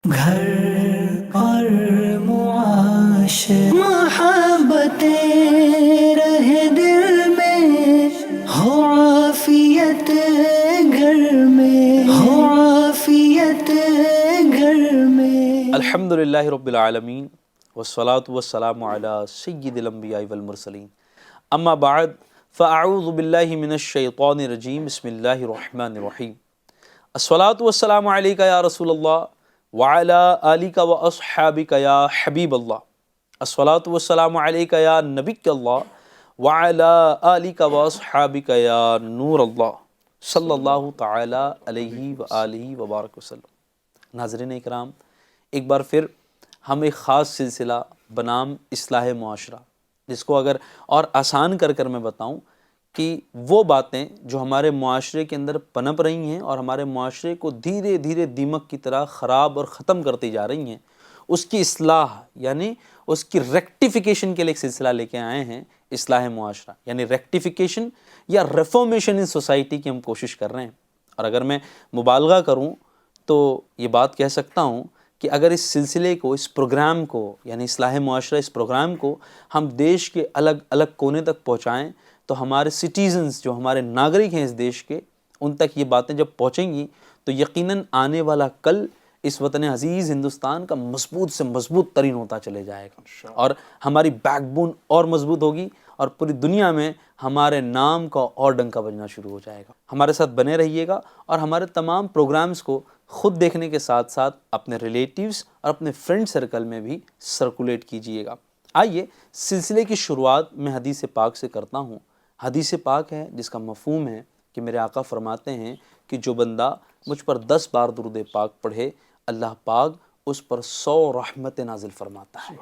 گھر اور معاشر محبتیں رہے دل میں، ہو عافیت گھر میں، ہو عافیت گھر میں۔ الحمدللہ رب العالمین والصلاة والسلام علی سید الانبیاء والمرسلین، اما بعد فاعوذ باللہ من الشیطان الرجیم، بسم اللہ الرحمن الرحیم۔ الصلاة والسلام علیک یا رسول اللہ وعلی آلک واصحابک یا حبیب اللہ، الصلاة والسلام علیک یا نبی اللہ وعلی آلک واصحابک یا نور اللہ، صلی اللہ تعالی علیہ وآلہ وبارک وسلم۔ ناظرین اکرام، ایک بار پھر ہم ایک خاص سلسلہ بنام اصلاح معاشرہ، جس کو اگر اور آسان کر میں بتاؤں کہ وہ باتیں جو ہمارے معاشرے کے اندر پنپ رہی ہیں اور ہمارے معاشرے کو دھیرے دھیرے دیمک کی طرح خراب اور ختم کرتی جا رہی ہیں، اس کی اصلاح یعنی اس کی ریکٹیفیکیشن کے لیے ایک سلسلہ لے کے آئے ہیں، اصلاح معاشرہ یعنی ریکٹیفیکیشن یا ریفارمیشن ان سوسائٹی کی ہم کوشش کر رہے ہیں۔ اور اگر میں مبالغہ کروں تو یہ بات کہہ سکتا ہوں کہ اگر اس سلسلے کو، اس پروگرام کو یعنی اصلاح معاشرہ، اس پروگرام کو ہم دیش کے الگ الگ کونے تک پہنچائیں تو ہمارے سٹیزنز، جو ہمارے ناگرک ہیں اس دیش کے، ان تک یہ باتیں جب پہنچیں گی تو یقیناً آنے والا کل اس وطن عزیز ہندوستان کا مضبوط سے مضبوط ترین ہوتا چلے جائے گا، اور ہماری بیک بون اور مضبوط ہوگی، اور پوری دنیا میں ہمارے نام کا اور ڈنکا بجنا شروع ہو جائے گا۔ ہمارے ساتھ بنے رہیے گا اور ہمارے تمام پروگرامز کو خود دیکھنے کے ساتھ ساتھ اپنے ریلیٹیوز اور اپنے فرینڈ سرکل میں بھی سرکولیٹ کیجئے گا۔ آئیے سلسلے کی شروعات میں حدیث پاک سے کرتا ہوں۔ حدیث پاک ہے جس کا مفہوم ہے کہ میرے آقا فرماتے ہیں کہ جو بندہ مجھ پر 10 بار درود پاک پڑھے، اللہ پاک اس پر 100 رحمت نازل فرماتا ہے۔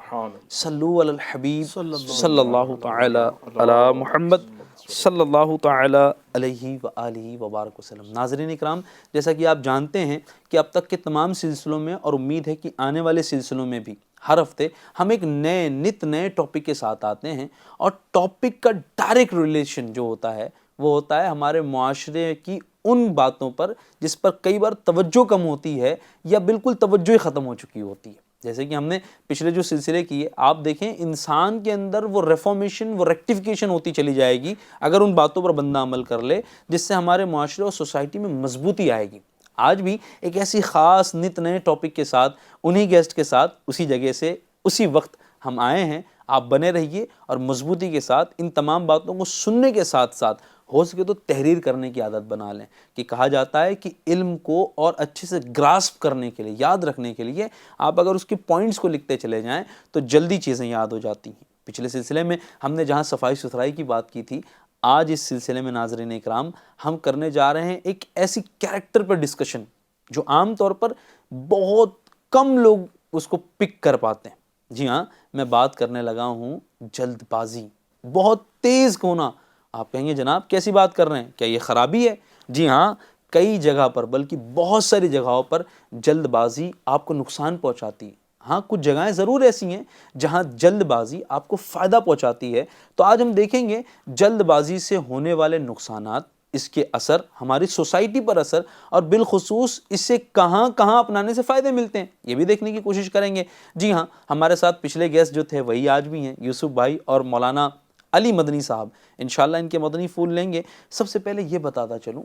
صلو علی الحبیب صلی اللہ تعالی علی محمد صلی اللہ تعالی علیہ وآلہ وبارک وسلم۔ ناظرین اکرام، جیسا کہ آپ جانتے ہیں کہ اب تک کے تمام سلسلوں میں، اور امید ہے کہ آنے والے سلسلوں میں بھی، ہر ہفتے ہم ایک نئے ٹاپک کے ساتھ آتے ہیں، اور ٹاپک کا ڈائریکٹ ریلیشن جو ہوتا ہے وہ ہوتا ہے ہمارے معاشرے کی ان باتوں پر جس پر کئی بار توجہ کم ہوتی ہے یا بالکل توجہ ہی ختم ہو چکی ہوتی ہے۔ جیسے کہ ہم نے پچھلے جو سلسلے کیے، آپ دیکھیں انسان کے اندر وہ ریفارمیشن، وہ ریکٹیفیکیشن ہوتی چلی جائے گی اگر ان باتوں پر بندہ عمل کر لے، جس سے ہمارے معاشرے اور سوسائٹی میں مضبوطی آئے گی۔ آج بھی ایک ایسی خاص نئے ٹاپک کے ساتھ، انہی گیسٹ کے ساتھ، اسی جگہ سے اسی وقت ہم آئے ہیں۔ آپ بنے رہیے اور مضبوطی کے ساتھ ان تمام باتوں کو سننے کے ساتھ ساتھ ہو سکے تو تحریر کرنے کی عادت بنا لیں، کہ کہا جاتا ہے کہ علم کو اور اچھے سے گراسپ کرنے کے لیے، یاد رکھنے کے لیے، آپ اگر اس کی پوائنٹس کو لکھتے چلے جائیں تو جلدی چیزیں یاد ہو جاتی ہیں۔ پچھلے سلسلے میں ہم نے جہاں صفائی ستھرائی کی بات کی تھی، آج اس سلسلے میں ناظرین اکرام ہم کرنے جا رہے ہیں ایک ایسی کیریکٹر پر ڈسکشن جو عام طور پر بہت کم لوگ اس کو پک کر پاتے ہیں۔ جی ہاں، میں بات کرنے لگا ہوں جلد بازی، بہت تیز ہونا۔ آپ کہیں گے جناب کیسی بات کر رہے ہیں، کیا یہ خرابی ہے؟ جی ہاں، کئی جگہ پر، بلکہ بہت ساری جگہوں پر جلد بازی آپ کو نقصان پہنچاتی ہے۔ ہاں، کچھ جگہیں ضرور ایسی ہیں جہاں جلد بازی آپ کو فائدہ پہنچاتی ہے۔ تو آج ہم دیکھیں گے جلد بازی سے ہونے والے نقصانات، اس کے اثر، ہماری سوسائٹی پر اثر، اور بالخصوص اس سے کہاں کہاں اپنانے سے فائدے ملتے ہیں، یہ بھی دیکھنے کی کوشش کریں گے۔ جی ہاں، ہمارے ساتھ پچھلے گیسٹ جو تھے وہی آج بھی ہیں، یوسف بھائی اور مولانا علی مدنی صاحب۔ انشاءاللہ ان کے مدنی پھول لیں گے۔ سب سے پہلے یہ بتاتا چلوں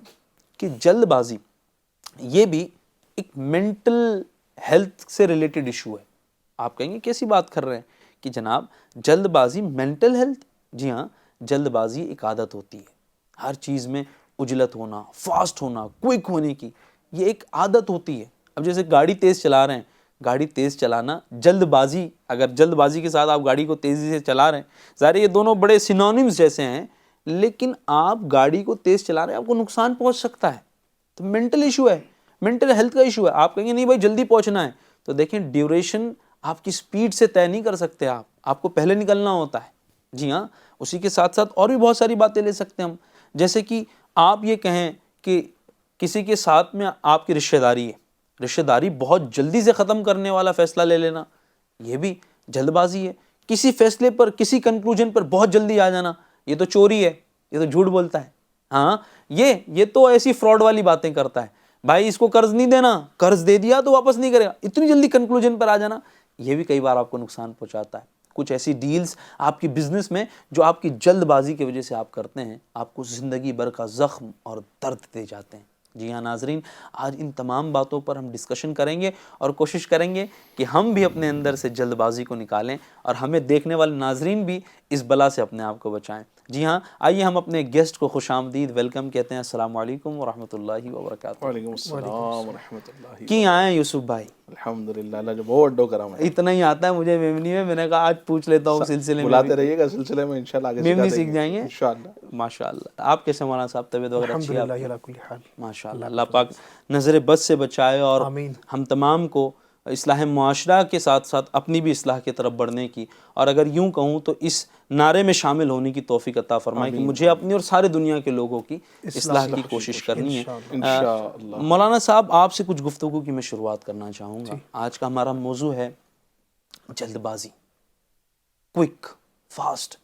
کہ جلد بازی یہ بھی ایک مینٹل ہیلتھ سے ریلیٹڈ ایشو ہے۔ آپ کہیں گے کیسی بات کر رہے ہیں کہ جناب جلد بازی مینٹل ہیلتھ؟ جی ہاں، جلد بازی ایک عادت ہوتی ہے، ہر چیز میں عجلت ہونا، فاسٹ ہونا، کوئک ہونے کی، یہ ایک عادت ہوتی ہے۔ اب جیسے گاڑی تیز چلا رہے ہیں، گاڑی تیز چلانا، جلد بازی، اگر جلد بازی کے ساتھ آپ گاڑی کو تیزی سے چلا رہے ہیں، ظاہر یہ دونوں بڑے سینونیمز جیسے ہیں، لیکن آپ گاڑی کو تیز چلا رہے ہیں، آپ کو نقصان پہنچ سکتا ہے۔ تو مینٹل ایشو ہے، مینٹل ہیلتھ کا ایشو ہے۔ آپ کہیں گے نہیں بھائی جلدی پہنچنا ہے، تو دیکھیں ڈیوریشن آپ کی سپیڈ سے طے نہیں کر سکتے، آپ کو پہلے نکلنا ہوتا ہے۔ جی ہاں، اسی کے ساتھ ساتھ اور بھی بہت ساری باتیں لے سکتے ہیں ہم، جیسے کہ آپ یہ کہیں کہ کسی کے ساتھ میں آپ کی رشتہ داری ہے، رشتہ داری بہت جلدی سے ختم کرنے والا فیصلہ لے لینا، یہ بھی جلد بازی ہے۔ کسی فیصلے پر، کسی کنکلوژن پر بہت جلدی آ جانا، یہ تو چوری ہے، یہ تو جھوٹ بولتا ہے۔ ہاں، یہ تو ایسی فراڈ والی باتیں کرتا ہے۔ بھائی اس کو قرض نہیں دینا, قرض دے دیا تو واپس نہیں کرے گا, اتنی جلدی کنکلوژن پر آ جانا, یہ بھی کئی بار آپ کو نقصان پہنچاتا ہے. کچھ ایسی ڈیلز آپ کی بزنس میں جو آپ کی جلد بازی کی وجہ سے آپ کرتے ہیں, آپ کو زندگی بھر کا زخم اور درد دے جاتے ہیں. جی ہاں ناظرین, آج ان تمام باتوں پر ہم ڈسکشن کریں گے اور کوشش کریں گے کہ ہم بھی اپنے اندر سے جلد بازی کو نکالیں اور ہمیں دیکھنے والے ناظرین بھی اس بلا سے اپنے آپ کو بچائیں. جی ہاں, آئیے ہم اپنے گیسٹ کو خوش آمدید ویلکم کہتے ہیں. السلام علیکم ورحمۃ اللہ وبرکاتہ. وعلیکم السلام ورحمۃ اللہ. کی آئے ہیں یوسف بھائی؟ الحمدللہ, اللہ جو بہت ڈو کرم ہے. اتنا ہی آتا ہے مجھے میمنی میں نے کہا آج پوچھ لیتا ہوں سلسلے میں. بلاتے رہیے گا سلسلے میں, انشاءاللہ آگے میمنی سکھا سیکھ دیں گے جائیں گے انشاءاللہ. ماشاء اللہ. آپ کیسے مولانا صاحب, طبیعت وغیرہ اچھی ہے آپ الحمدللہ کی؟ علی کل حال. ماشاء اللہ, اللہ پاک نظر بد سے بچائے اور آمین. ہم تمام کو اصلاح معاشرہ کے ساتھ ساتھ اپنی بھی اصلاح کی طرف بڑھنے کی, اور اگر یوں کہوں تو اس نعرے میں شامل ہونے کی توفیق عطا فرمائے کہ مجھے اپنی اور سارے دنیا کے لوگوں کی اصلاح کی کوشش کرنی ہے. انشاءاللہ. مولانا صاحب, آپ سے کچھ گفتگو کی میں شروعات کرنا چاہوں گا. آج کا ہمارا موضوع ہے جلد بازی, کوئک, فاسٹ,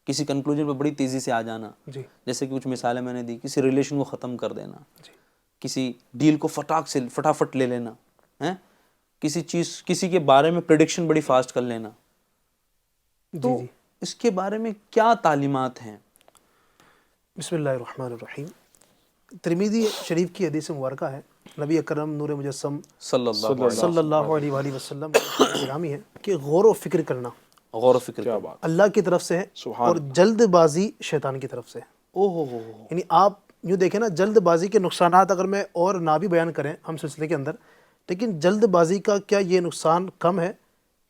کسی کنکلوژن پہ بڑی تیزی سے آ جانا. جی جیسے کہ کچھ مثالیں میں نے دی, کسی ریلیشن کو ختم کر دینا, کسی ڈیل کو فٹافٹ لے لینا, کسی چیز, کسی کے بارے میں پریڈکشن بڑی فاسٹ کر لینا. تو جی اس کے بارے میں کیا تعلیمات ہیں؟ بسم اللہ الرحمن الرحیم. ترمذی شریف کی حدیث مبارکہ ہے, نبی اکرم نور مجسم صلی صلی اللہ علیہ وآلہ وسلم گرامی ہے کہ غور و فکر کرنا غور و فکر کرنا اللہ کی طرف سے ہے اور جلد بازی شیطان کی طرف سے ہے. یعنی آپ یوں دیکھیں نا, جلد بازی کے نقصانات اگر میں اور نہ بھی بیان کریں ہم سلسلے کے اندر, لیکن جلد بازی کا کیا یہ نقصان کم ہے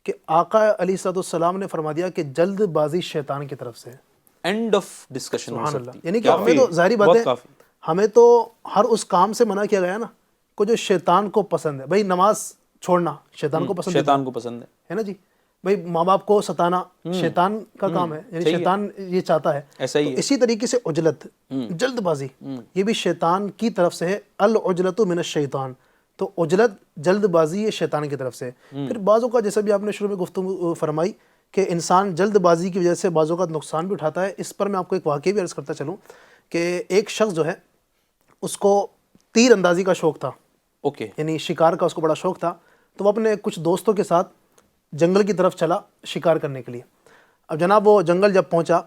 کہ آقا علیہ الصلوۃ والسلام نے فرما دیا کہ جلد بازی شیطان کی طرف سے ہے. And of discussion. سبحان اللہ. یعنی کہ ہمیں تو ظاہری بات ہے, ہمیں تو ہر اس کام سے منع کیا گیا نا کو جو شیطان کو پسند ہے. بھائی نماز چھوڑنا شیطان کو پسند ہے نا جی. بھائی ماں باپ کو ستانا شیطان کا کام ہے, یعنی شیطان یہ چاہتا ہے. ایسا ہی تو اسی طریقے سے عجلت, جلد بازی, یہ بھی شیطان کی طرف سے ہے. العجلۃ من الشیطان, تو عجلت جلد بازی یہ شیطان کی طرف سے. پھر بعضوں کا جیسا بھی آپ نے شروع میں گفتگو فرمائی کہ انسان جلد بازی کی وجہ سے بعضوں کا نقصان بھی اٹھاتا ہے. اس پر میں آپ کو ایک واقعہ بھی عرض کرتا چلوں کہ ایک شخص جو ہے اس کو تیر اندازی کا شوق تھا, یعنی شکار کا اس کو بڑا شوق تھا. تو وہ اپنے کچھ دوستوں کے ساتھ جنگل کی طرف چلا شکار کرنے کے لیے. اب جناب وہ جنگل جب پہنچا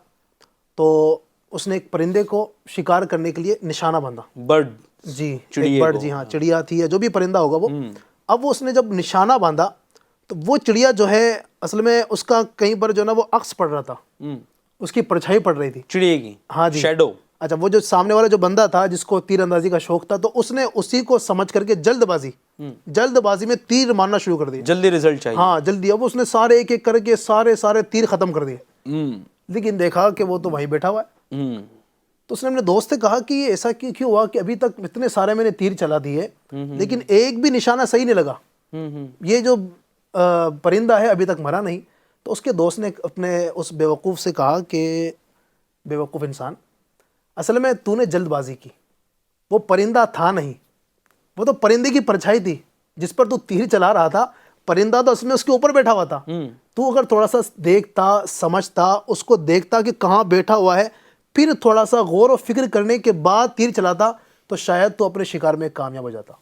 تو اس نے ایک پرندے کو شکار کرنے کے لیے نشانہ باندھا. برڈ, جی ایک برڈ, جی ہاں چڑیا تھی یا جو بھی پرندہ ہوگا وہ. اب وہ اس نے جب نشانہ باندھا تو وہ چڑیا جو ہے اصل میں اس کا کہیں پر جو نا وہ عکس پڑ رہا تھا, اس کی پرچھائی پڑ رہی تھی چڑیے کی. ہاں جی, شیڈو. اچھا, وہ جو سامنے والا جو بندہ تھا جس کو تیر اندازی کا شوق تھا, تو اس نے اسی کو سمجھ کر کے جلد بازی میں تیر مارنا شروع کر دیا. جلدی رزلٹ چاہیے. ہاں جلدی. اب اس نے سارے ایک ایک کر کے سارے تیر ختم کر دیے. لیکن دیکھا کہ وہ تو وہیں بیٹھا ہوا ہے. تو اس نے اپنے دوست سے کہا کہ یہ ایسا کیوں ہوا کہ ابھی تک اتنے سارے میں نے تیر چلا دیے لیکن ایک بھی نشانہ صحیح نہیں لگا, یہ جو پرندہ ہے ابھی تک مرا نہیں. تو اس کے دوست نے اپنے اس بیوقوف سے کہا کہ بیوقوف انسان, اصل میں تو نے جلد بازی کی, وہ پرندہ تھا نہیں, وہ تو پرندے کی پرچھائی تھی جس پر تو تیر چلا رہا تھا. پرندہ تو اس میں اس کے اوپر بیٹھا ہوا تھا. تو اگر تھوڑا سا دیکھتا, سمجھتا, اس کو دیکھتا کہ کہاں بیٹھا ہوا ہے, پھر تھوڑا سا غور و فکر کرنے کے بعد تیر چلاتا تو شاید تو اپنے شکار میں کامیاب ہو جاتا.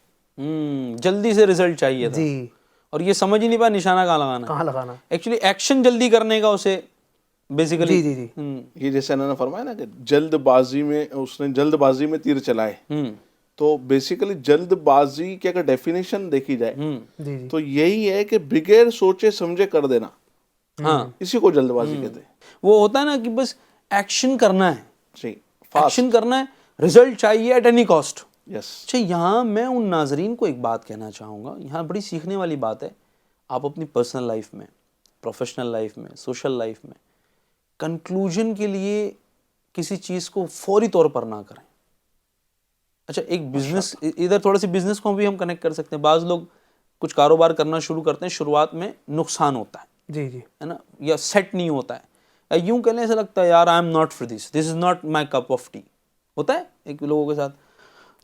جلدی سے رزلٹ چاہیے تھا. جی, اور یہ سمجھ ہی نہیں پا نشانہ کہاں لگانا. ایکچولی ایکشن جلدی کرنے کا اسے بیسیکلی. جی جی جی, یہ جیسے انہوں نے فرمایا نا کہ جلد بازی میں اس نے جلد بازی میں تیر چلائے, تو بیسیکلی جلد بازی کی اگر ڈیفینیشن دیکھی جائے تو یہی ہے کہ بغیر سوچے سمجھے کر دینا. ہاں, اسی کو جلد بازی کہتے ہیں. وہ ہوتا ہے نا کہ بس ایکشن کرنا ہے, جی, ایکشن کرنا ہے, رزلٹ چاہیے ایٹ اینی کاسٹ. یس. اچھا, یہاں میں ان ناظرین کو ایک بات کہنا چاہوں گا, یہاں بڑی سیکھنے والی بات ہے. آپ اپنی پرسنل لائف میں, پروفیشنل لائف میں, سوشل لائف میں کنکلوژن کے لیے کسی چیز کو فوری طور پر نہ کریں. اچھا, ایک بزنس, ادھر تھوڑا سی بزنس کو بھی ہم کنیکٹ کر سکتے ہیں. بعض لوگ کچھ کاروبار کرنا شروع کرتے ہیں, شروعات میں نقصان ہوتا ہے, جی جی, ہے نا, یا سیٹ نہیں ہوتا ہے, یا یوں کہنے ایسا لگتا ہے یار I am not for this is not my cup of T, ہوتا ہے ایک لوگوں کے ساتھ.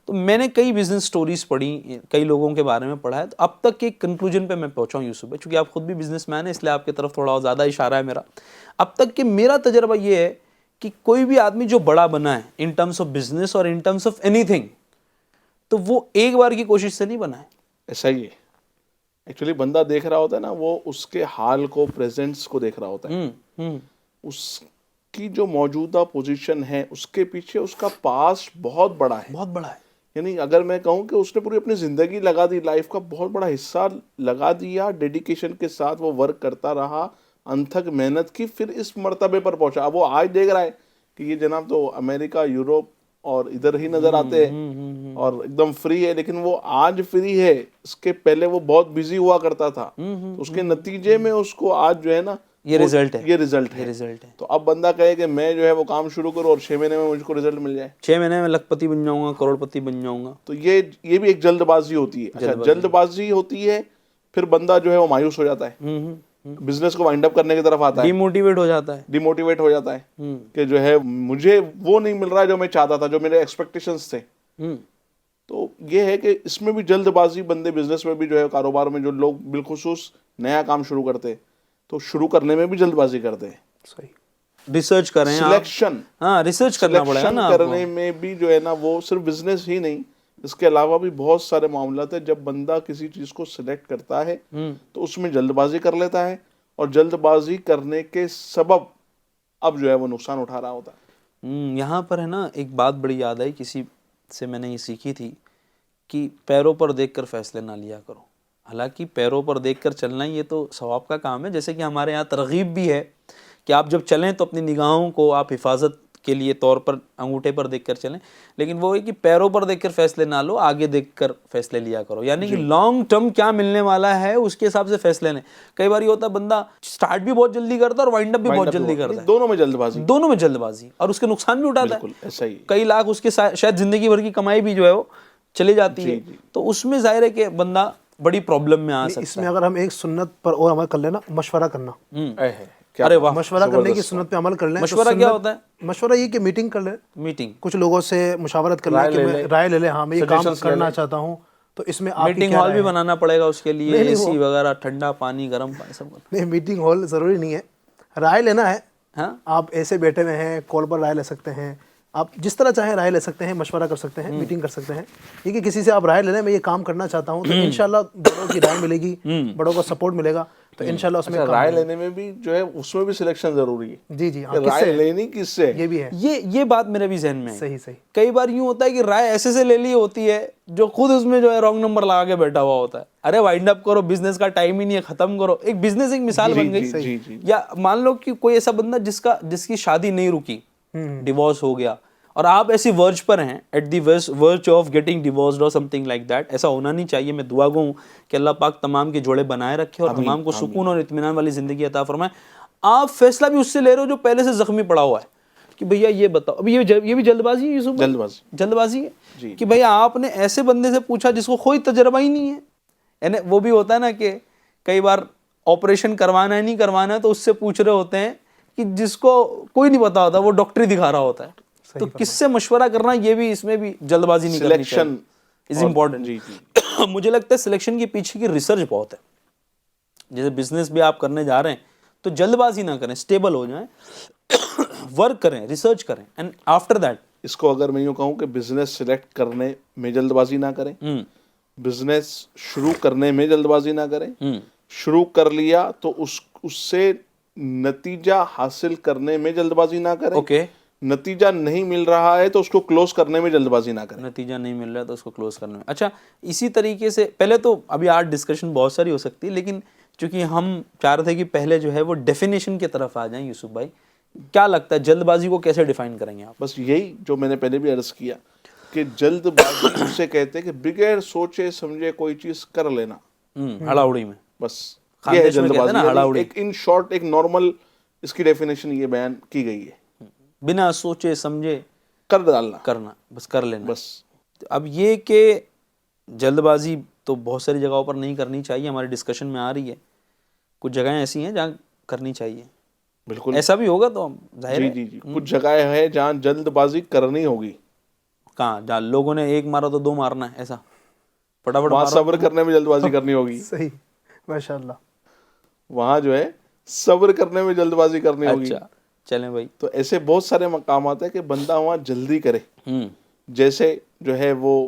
تو میں نے کئی بزنس سٹوریز پڑھی, کئی لوگوں کے بارے میں پڑھا ہے, تو اب تک ایک کنکلوژن پہ میں پہنچا ہوں یوسف بھائی, چونکہ آپ خود بھی بزنس مین ہیں اس لیے آپ کی طرف تھوڑا زیادہ اشارہ ہے میرا. اب تک کہ میرا تجربہ یہ ہے کہ کوئی بھی آدمی جو بڑا بنا ہے ان ٹرمز آف بزنس اور in terms of any thing, تو وہ ایک بار کی کوشش سے نہیں بنا ہے. ایسا ہی ہے ایکچولی. بندہ دیکھ رہا ہوتا ہے نا, وہ اس کے حال کو, پریزنٹس کو دیکھ رہا ہوتا ہے. اس کی جو موجودہ پوزیشن ہے اس کے پیچھے اس کا پاسٹ بہت بڑا ہے, بہت بڑا ہے. یعنی اگر میں کہوں کہ اس نے پوری اپنی زندگی لگا دی, لائف کا بہت بڑا حصہ لگا دیا, ڈیڈیکیشن کے ساتھ وہ ورک کرتا رہا, انتھک محنت کی, پھر اس مرتبے پر پہنچا. اب وہ آج دیکھ رہا ہے کہ یہ جناب تو امریکہ, یوروپ اور ادھر ہی نظر آتے ہیں اور ایک دم فری ہے, لیکن وہ آج فری ہے. اس کے پہلے وہ بہت بزی ہوا کرتا تھا, تو اس کے نتیجے میں اس کو آج جو ہے نا یہ رزلٹ ہے. یہ رزلٹ ہے. تو اب بندہ کہے کہ میں جو ہے وہ کام شروع کروں اور 6 مہینے میں مجھ کو رزلٹ مل جائے, 6 مہینے میں لکھ پتی بن جاؤں گا, کروڑ پتی بن جاؤں گا, تو یہ بھی ایک جلد بازی ہوتی ہے. اچھا, جلد بازی ہوتی ہے, پھر بندہ جو ہے وہ مایوس ہو جاتا ہے, بزنس کو وائنڈ اپ کرنے کی طرف آتا ہے, ڈیموٹیویٹ ہو جاتا ہے, ڈیموٹیویٹ ہو جاتا ہے کہ جو ہے مجھے وہ نہیں مل رہا جو میں چاہتا تھا, جو میرے ایکسپیکٹیشنز تھے. تو یہ ہے کہ اس میں بھی جلد بازی بندے, بزنس میں بھی جو ہے, کاروبار میں جو لوگ بالخصوص نیا کام شروع کرتے ہیں تو شروع کرنے میں بھی جلد بازی کرتے ہیں. صحیح. ریسرچ کریں, سلیکشن, ہاں ریسرچ کرنا پڑے گا نا کرنے میں بھی جو ہے نا, وہ صرف بزنس ہی نہیں, اس کے علاوہ بھی بہت سارے معاملات ہیں. جب بندہ کسی چیز کو سلیکٹ کرتا ہے تو اس میں جلد بازی کر لیتا ہے, اور جلد بازی کرنے کے سبب اب جو ہے وہ نقصان اٹھا رہا ہوتا ہے. یہاں پر ہے نا ایک بات بڑی یاد آئی, کسی سے میں نے یہ سیکھی تھی کہ پیروں پر دیکھ کر فیصلے نہ لیا کرو. حالانکہ پیروں پر دیکھ کر چلنا یہ تو ثواب کا کام ہے, جیسے کہ ہمارے یہاں ترغیب بھی ہے کہ آپ جب چلیں تو اپنی نگاہوں کو آپ حفاظت کے لیے طور پر انگوٹھے پر دیکھ کر چلیں, لیکن وہ ہے کہ پیروں پر دیکھ کر فیصلے نہ لو, آگے دیکھ کر فیصلے لیا کرو. یعنی کہ لانگ ٹرم کیا ملنے والا ہے اس کے حساب سے فیصلے لیں. کئی بار یہ ہوتا ہے بندہ سٹارٹ بھی بہت جلدی کرتا ہے اور وائنڈ اپ بھی بہت جلدی کرتا ہے, دونوں میں جلد بازی, دونوں میں جلد بازی, اور اس کے نقصان بھی اٹھاتا ہے. بالکل ایسا ہی. کئی لاکھ اس کے شاید زندگی بھر کی کمائی بھی جو ہے وہ چلی جاتی ہے. تو اس میں ظاہر ہے کہ بندہ بڑی پرابلم میں آ سکتا ہے. اس میں اگر ہم ایک سنت پر اور عمل کر لینا, مشورہ کرنا, ارے واہ, مشورہ کرنے کی سنت پہ عمل کر لیں. مشورہ کیا ہوتا ہے؟ مشورہ یہ کہ میٹنگ کر لیں, میٹنگ, کچھ لوگوں سے مشاورت کر لیں کہ میں رائے لے لیں, ہاں میں یہ کام کرنا چاہتا ہوں, تو اس میں آپ کی میٹنگ ہال بھی بنانا پڑے گا اس کے لیے, اے سی وغیرہ, ٹھنڈا پانی, گرم پانی, سب. نہیں, میٹنگ ہال ضروری نہیں ہے, رائے لینا ہے. ہاں, آپ ایسے بیٹھے ہوئے ہیں, کال پر رائے لے سکتے ہیں, آپ جس طرح چاہیں رائے لے سکتے ہیں, مشورہ کر سکتے ہیں, میٹنگ کر سکتے ہیں. یہ کہ کسی سے آپ رائے لے لیں, میں یہ کام کرنا چاہتا ہوں, تو انشاءاللہ بڑوں کی رائے ملے گی, بڑوں کا سپورٹ ملے گا, تو انشاءاللہ اس میں رائے لینے میں بھی جو ہے اس میں بھی سلیکشن ضروری ہے. جی جی, رائے لینی کس سے, یہ بھی ہے. یہ بات میرے بھی ذہن میں ہے. صحیح صحیح. کئی بار یوں ہوتا ہے کہ رائے ایسے سے لے لی ہوتی ہے جو خود اس میں جو ہے رانگ نمبر لگا کے بیٹھا ہوا ہوتا ہے. ارے وائنڈ اپ کرو, بزنس کا ٹائم ہی نہیں ہے, ختم کرو. ایک بزنس ایک مثال بن گئی. یا مان لو کہ کوئی ایسا بندہ جس کی شادی نہیں رکی, ڈیورس ہو گیا, اور آپ ایسی ورج پر ہیں, at the verge of getting divorced اور سم تھنگ لائک دیٹ. ایسا ہونا نہیں چاہیے. میں دعا گو ہوں کہ اللہ پاک تمام کے جوڑے بنائے رکھے اور تمام کو سکون اور اطمینان والی زندگی عطا فرمائے. آپ فیصلہ بھی اس سے لے رہے ہو جو پہلے سے زخمی پڑا ہوا ہے کہ بھیا یہ بتاؤ. اب یہ بھی جلد بازی ہے یوسف, جلد بازی ہے کہ بھیا آپ نے ایسے بندے سے پوچھا جس کو کوئی تجربہ ہی نہیں ہے. یعنی وہ بھی ہوتا ہے نا کہ کئی بار آپریشن کروانا ہے نہیں کروانا ہے, تو اس سے پوچھ رہے ہوتے ہیں کہ جس کو کوئی نہیں پتا ہوتا, وہ ڈاکٹری دکھا رہا ہوتا ہے. تو کس سے مشورہ کرنا, یہ بھی اس میں بھی جلد بازی نہیں کرنی چاہیے. Is important. مجھے لگتا ہے سلیکشن کے پیچھے کی ریسرچ بہت ہے. جیسے بزنس بھی آپ کرنے جا رہے ہیں تو جلد بازی نہ کریں, اسٹیبل ہو جائیں, ورک کریں, ریسرچ کریں, اینڈ آفٹر دیٹ. اس کو اگر میں یوں کہوں کہ بزنس سلیکٹ کرنے میں جلد بازی نہ کریں, بزنس شروع کرنے میں جلد بازی نہ کریں. شروع کر لیا تو اس سے نتیجہ حاصل کرنے میں جلد بازی نہ کریں. اوکے, نتیجہ نہیں مل رہا ہے تو اس کو کلوز کرنے میں جلد بازی نہ کریں. نتیجہ نہیں مل رہا ہے تو اس کو کلوز کرنے میں. اچھا, اسی طریقے سے پہلے تو ابھی آج ڈسکشن بہت ساری ہو سکتی ہے, لیکن چونکہ ہم چاہ رہے تھے کہ پہلے جو ہے وہ ڈیفینیشن کی طرف آ جائیں. یوسف بھائی کیا لگتا ہے جلد بازی کو کیسے ڈیفائن کریں گے آپ؟ بس یہی جو میں نے پہلے بھی عرض کیا کہ جلد بازی اسے کہتے ہیں کہ بغیر سوچے سمجھے کوئی چیز کر لینا, ہڑا اڑی میں. بس یہ ہے جلد بازی. ایک ان شارٹ ایک نارمل اس کی ڈیفینیشن یہ بیان کی گئی ہے. بنا سوچے سمجھے کر ڈالنا, کرنا, بس کر لینا. بس اب یہ کہ جلد بازی تو بہت ساری جگہوں پر نہیں کرنی چاہیے, ہماری ڈسکشن میں آ رہی ہے. کچھ جگہیں ایسی ہیں جہاں کرنی چاہیے. بالکل ایسا بھی ہوگا تو ظاہر ہے. جی کچھ جگہیں ہیں جہاں جلد بازی کرنی ہوگی. کہاں جہاں لوگوں نے ایک مارا تو 2 مارنا ہے, ایسا فٹافٹ وہاں صبر کرنے میں جلد بازی کرنی ہوگی. صحیح, ماشاءاللہ. وہاں جو ہے صبر کرنے میں جلد بازی کرنی ہوگی. اچھا چلیں بھائی. تو ایسے بہت سارے مقامات ہیں کہ بندہ وہاں جلدی کرے. جیسے جو ہے وہ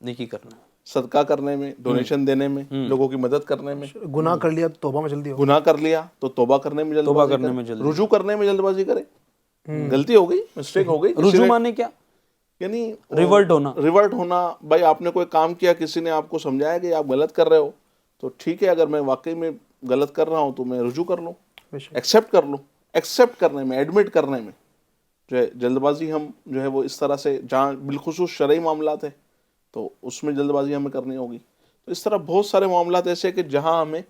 نیکی کرنا. صدقہ کرنے میں, ڈونیشن دینے میں, لوگوں کی مدد کرنے میں. گناہ کر لیا تو توبہ میں جلدی ہو. گناہ کر لیا تو توبہ کرنے میں جلد بازی کرنے میں کرے, رجوع کرنے میں جلد بازی کرے. غلطی ہو گئی, مسٹیک ہو گئی. رجوع مانے کیا؟ یعنی ریورٹ ہونا. ریورٹ ہونا. بھائی آپ نے کوئی کام کیا, کسی نے آپ کو سمجھایا کہ آپ غلط کر رہے ہو, تو ٹھیک ہے, اگر میں واقعی میں غلط کر رہا ہوں تو میں رجوع کر لوں, ایکسیپٹ کر لوں. ایکسیپٹ کرنے میں, ایڈمٹ کرنے میں جو ہے جلد بازی ہم جو ہے وہ اس طرح سے, جہاں بالخصوص شرعی معاملات ہیں تو اس میں جلد بازی ہمیں کرنی ہوگی. تو اس طرح بہت سارے معاملات ایسے کہ جہاں ہمیں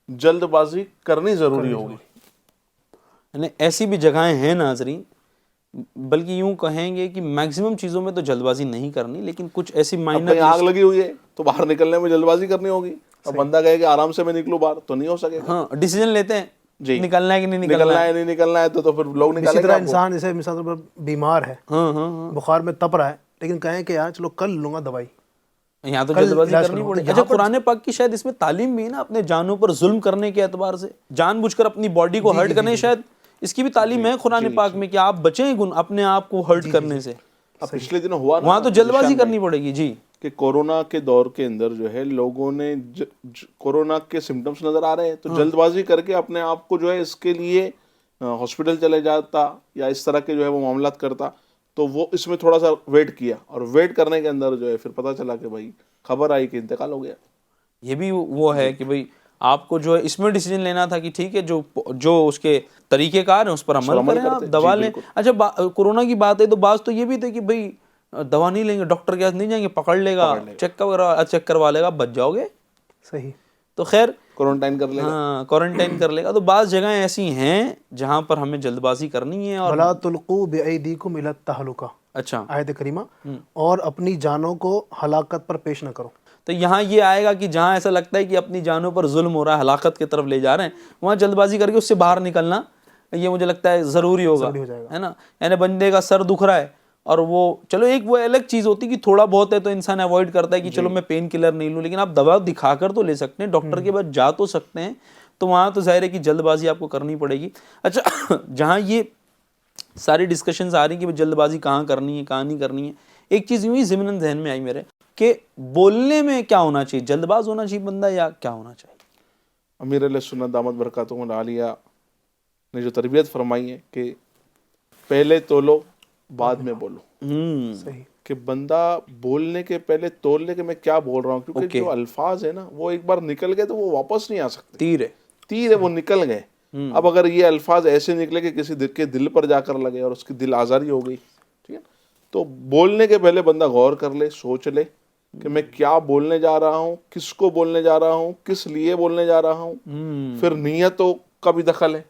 جلد بازی کرنی ضروری ہوگی. یعنی ایسی بھی جگہیں ہیں ناظرین, بلکہ یوں کہیں گے کہ میکسیمم چیزوں میں تو جلد بازی نہیں کرنی, لیکن کچھ ایسی مائنر, آگ لگی ہوئی ہے تو باہر نکلنے میں جلد بازی کرنی ہوگی, اور بندہ کہے کہ آرام سے میں نکلوں باہر, تو نہیں ہو سکے گا. ہاں ڈیسیجن لیتے ہیں جی, نکلنا ہے کہ نہیں نکلنا ہے نہیں نکلنا ہے, تو پھر لوگ اسی نکالیں طرح گے. انسان جیسے مثال طور پر بیمار ہے, ہاں بخار میں تپ رہا ہے, لیکن کہیں کہ یار چلو کل لوں گا دوائی, یہاں تو جلد بازی کرنی پڑے. اچھا قرآن پاک کی شاید اس میں تعلیم بھی ہے نا, اپنے جانوں پر ظلم کرنے کے اعتبار سے, جان بوجھ کر اپنی باڈی کو ہرٹ کرنے, شاید اس کی بھی تعلیم ہے قرآن پاک میں کہ آپ بچیں اپنے آپ کو ہرٹ کرنے سے. پچھلے دنوں ہوا نا, وہاں تو جلد بازی کرنی پڑے گی. جی, کہ کورونا کے دور کے اندر جو ہے لوگوں نے کورونا کے سمٹمز نظر آ رہے ہیں تو جلد بازی کر کے اپنے آپ کو جو ہے اس کے لیے ہاسپٹل چلے جاتا یا اس طرح کے جو ہے وہ معاملات کرتا, تو وہ اس میں تھوڑا سا ویٹ کیا, اور ویٹ کرنے کے اندر جو ہے پھر پتہ چلا کہ بھائی خبر آئی کہ انتقال ہو گیا. یہ بھی وہ ہے کہ بھائی آپ کو جو ہے اس میں ڈیسیجن لینا تھا کہ ٹھیک ہے جو اس کے طریقہ کار ہیں اس پر عمل کریں, آپ دوا لیں. اچھا کورونا کی بات ہے تو بعض تو یہ بھی تھے کہ بھائی دوا نہیں لیں گے, ڈاکٹر کے پاس نہیں جائیں گے, پکڑ لے گا, چیک کروا لے گا, بچ جاؤ گے. صحیح. تو خیر کوارنٹائن کر لے گا. ہاں کوارنٹائن کر لے گا. تو بعض جگہیں ایسی ہیں جہاں پر ہمیں جلد بازی کرنی ہے. اور وَلَا تُلْقُوا بِأَيْدِيكُمْ إِلَى التَّهْلُكَةِ, اچھا آیت کریمہ, اور اپنی جانوں کو ہلاکت پر پیش نہ کرو. تو یہاں یہ آئے گا کہ جہاں ایسا لگتا ہے کہ اپنی جانوں پر ظلم ہو رہا ہے, ہلاکت کی طرف لے جا رہے ہیں, وہاں جلد بازی کر کے اس سے باہر نکلنا یہ مجھے لگتا ہے ضروری ہوگا, ہے نا. یعنی بندے کا سر دکھ رہا ہے اور وہ چلو ایک وہ الگ چیز ہوتی ہے کہ تھوڑا بہت ہے تو انسان اوائڈ کرتا ہے کہ چلو میں پین کلر نہیں لوں, لیکن آپ دوا دکھا کر تو لے سکتے ہیں, ڈاکٹر کے پاس جا تو سکتے ہیں. تو وہاں تو ظاہر ہے کہ جلد بازی آپ کو کرنی پڑے گی. اچھا جہاں یہ ساری ڈسکشنز آ رہی ہیں کہ جلد بازی کہاں کرنی ہے کہاں نہیں کرنی ہے, ایک چیز یوں ہی ضمن ذہن میں آئی میرے کہ بولنے میں کیا ہونا چاہیے, جلد باز ہونا چاہیے بندہ یا کیا ہونا چاہیے؟ امیر علیہ سنت دامت برکاتہم العالیہ نے جو تربیت فرمائی ہے کہ پہلے تولو بعد میں بولو. صحیح. کہ بندہ بولنے کے پہلے تول لے کہ میں کیا بول رہا ہوں, کیونکہ جو الفاظ ہیں نا وہ ایک بار نکل گئے تو وہ واپس نہیں آ سکتے. تیر ہے وہ نکل گئے. اب اگر یہ الفاظ ایسے نکلے کہ کسی کے دل پر جا کر لگے اور اس کی دل آزاری ہو گئی, ٹھیک ہے, تو بولنے کے پہلے بندہ غور کر لے, سوچ لے کہ میں کیا بولنے جا رہا ہوں, کس کو بولنے جا رہا ہوں, کس لیے بولنے جا رہا ہوں. پھر نیتوں کا بھی دخل ہے.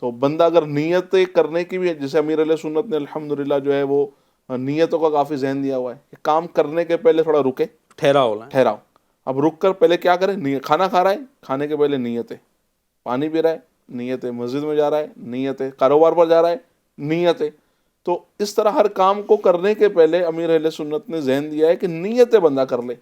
تو بندہ اگر نیتیں کرنے کی بھی, جیسے امیر علیہ سنت نے الحمدللہ جو ہے وہ نیتوں کا کافی ذہن دیا ہوا ہے کہ کام کرنے کے پہلے تھوڑا رکے, ٹھہراؤ. اب رک کر پہلے کیا کرے, کھانا کھا رہا ہے, کھانے کے پہلے نیت ہے, پانی پی رہا ہے نیت ہے, مسجد میں جا رہا ہے نیت ہے, کاروبار پر جا رہا ہے نیت ہے. تو اس طرح ہر کام کو کرنے کے پہلے امیر اہل سنت نے ذہن دیا ہے کہ نیتیں بندہ کر لے.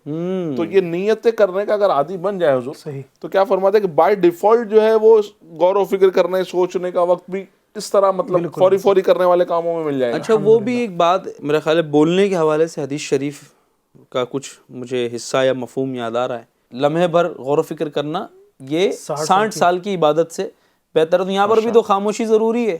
تو یہ نیتیں کرنے کا اگر عادی بن جائے حضور, صحیح, تو کیا فرماتے ہیں کہ بائی ڈیفالٹ جو ہے وہ غور و فکر کرنے سوچنے کا وقت بھی اس طرح مطلب فوری کرنے والے کاموں میں مل جائے گا. اچھا وہ بھی ایک بات میرا خیال ہے بولنے کے حوالے سے حدیث شریف کا کچھ مجھے حصہ یا مفہوم یاد آ رہا ہے. لمحے بھر غور و فکر کرنا یہ 60 سال کی عبادت سے بہتر ہے. تو یہاں پر بھی تو خاموشی ضروری ہے,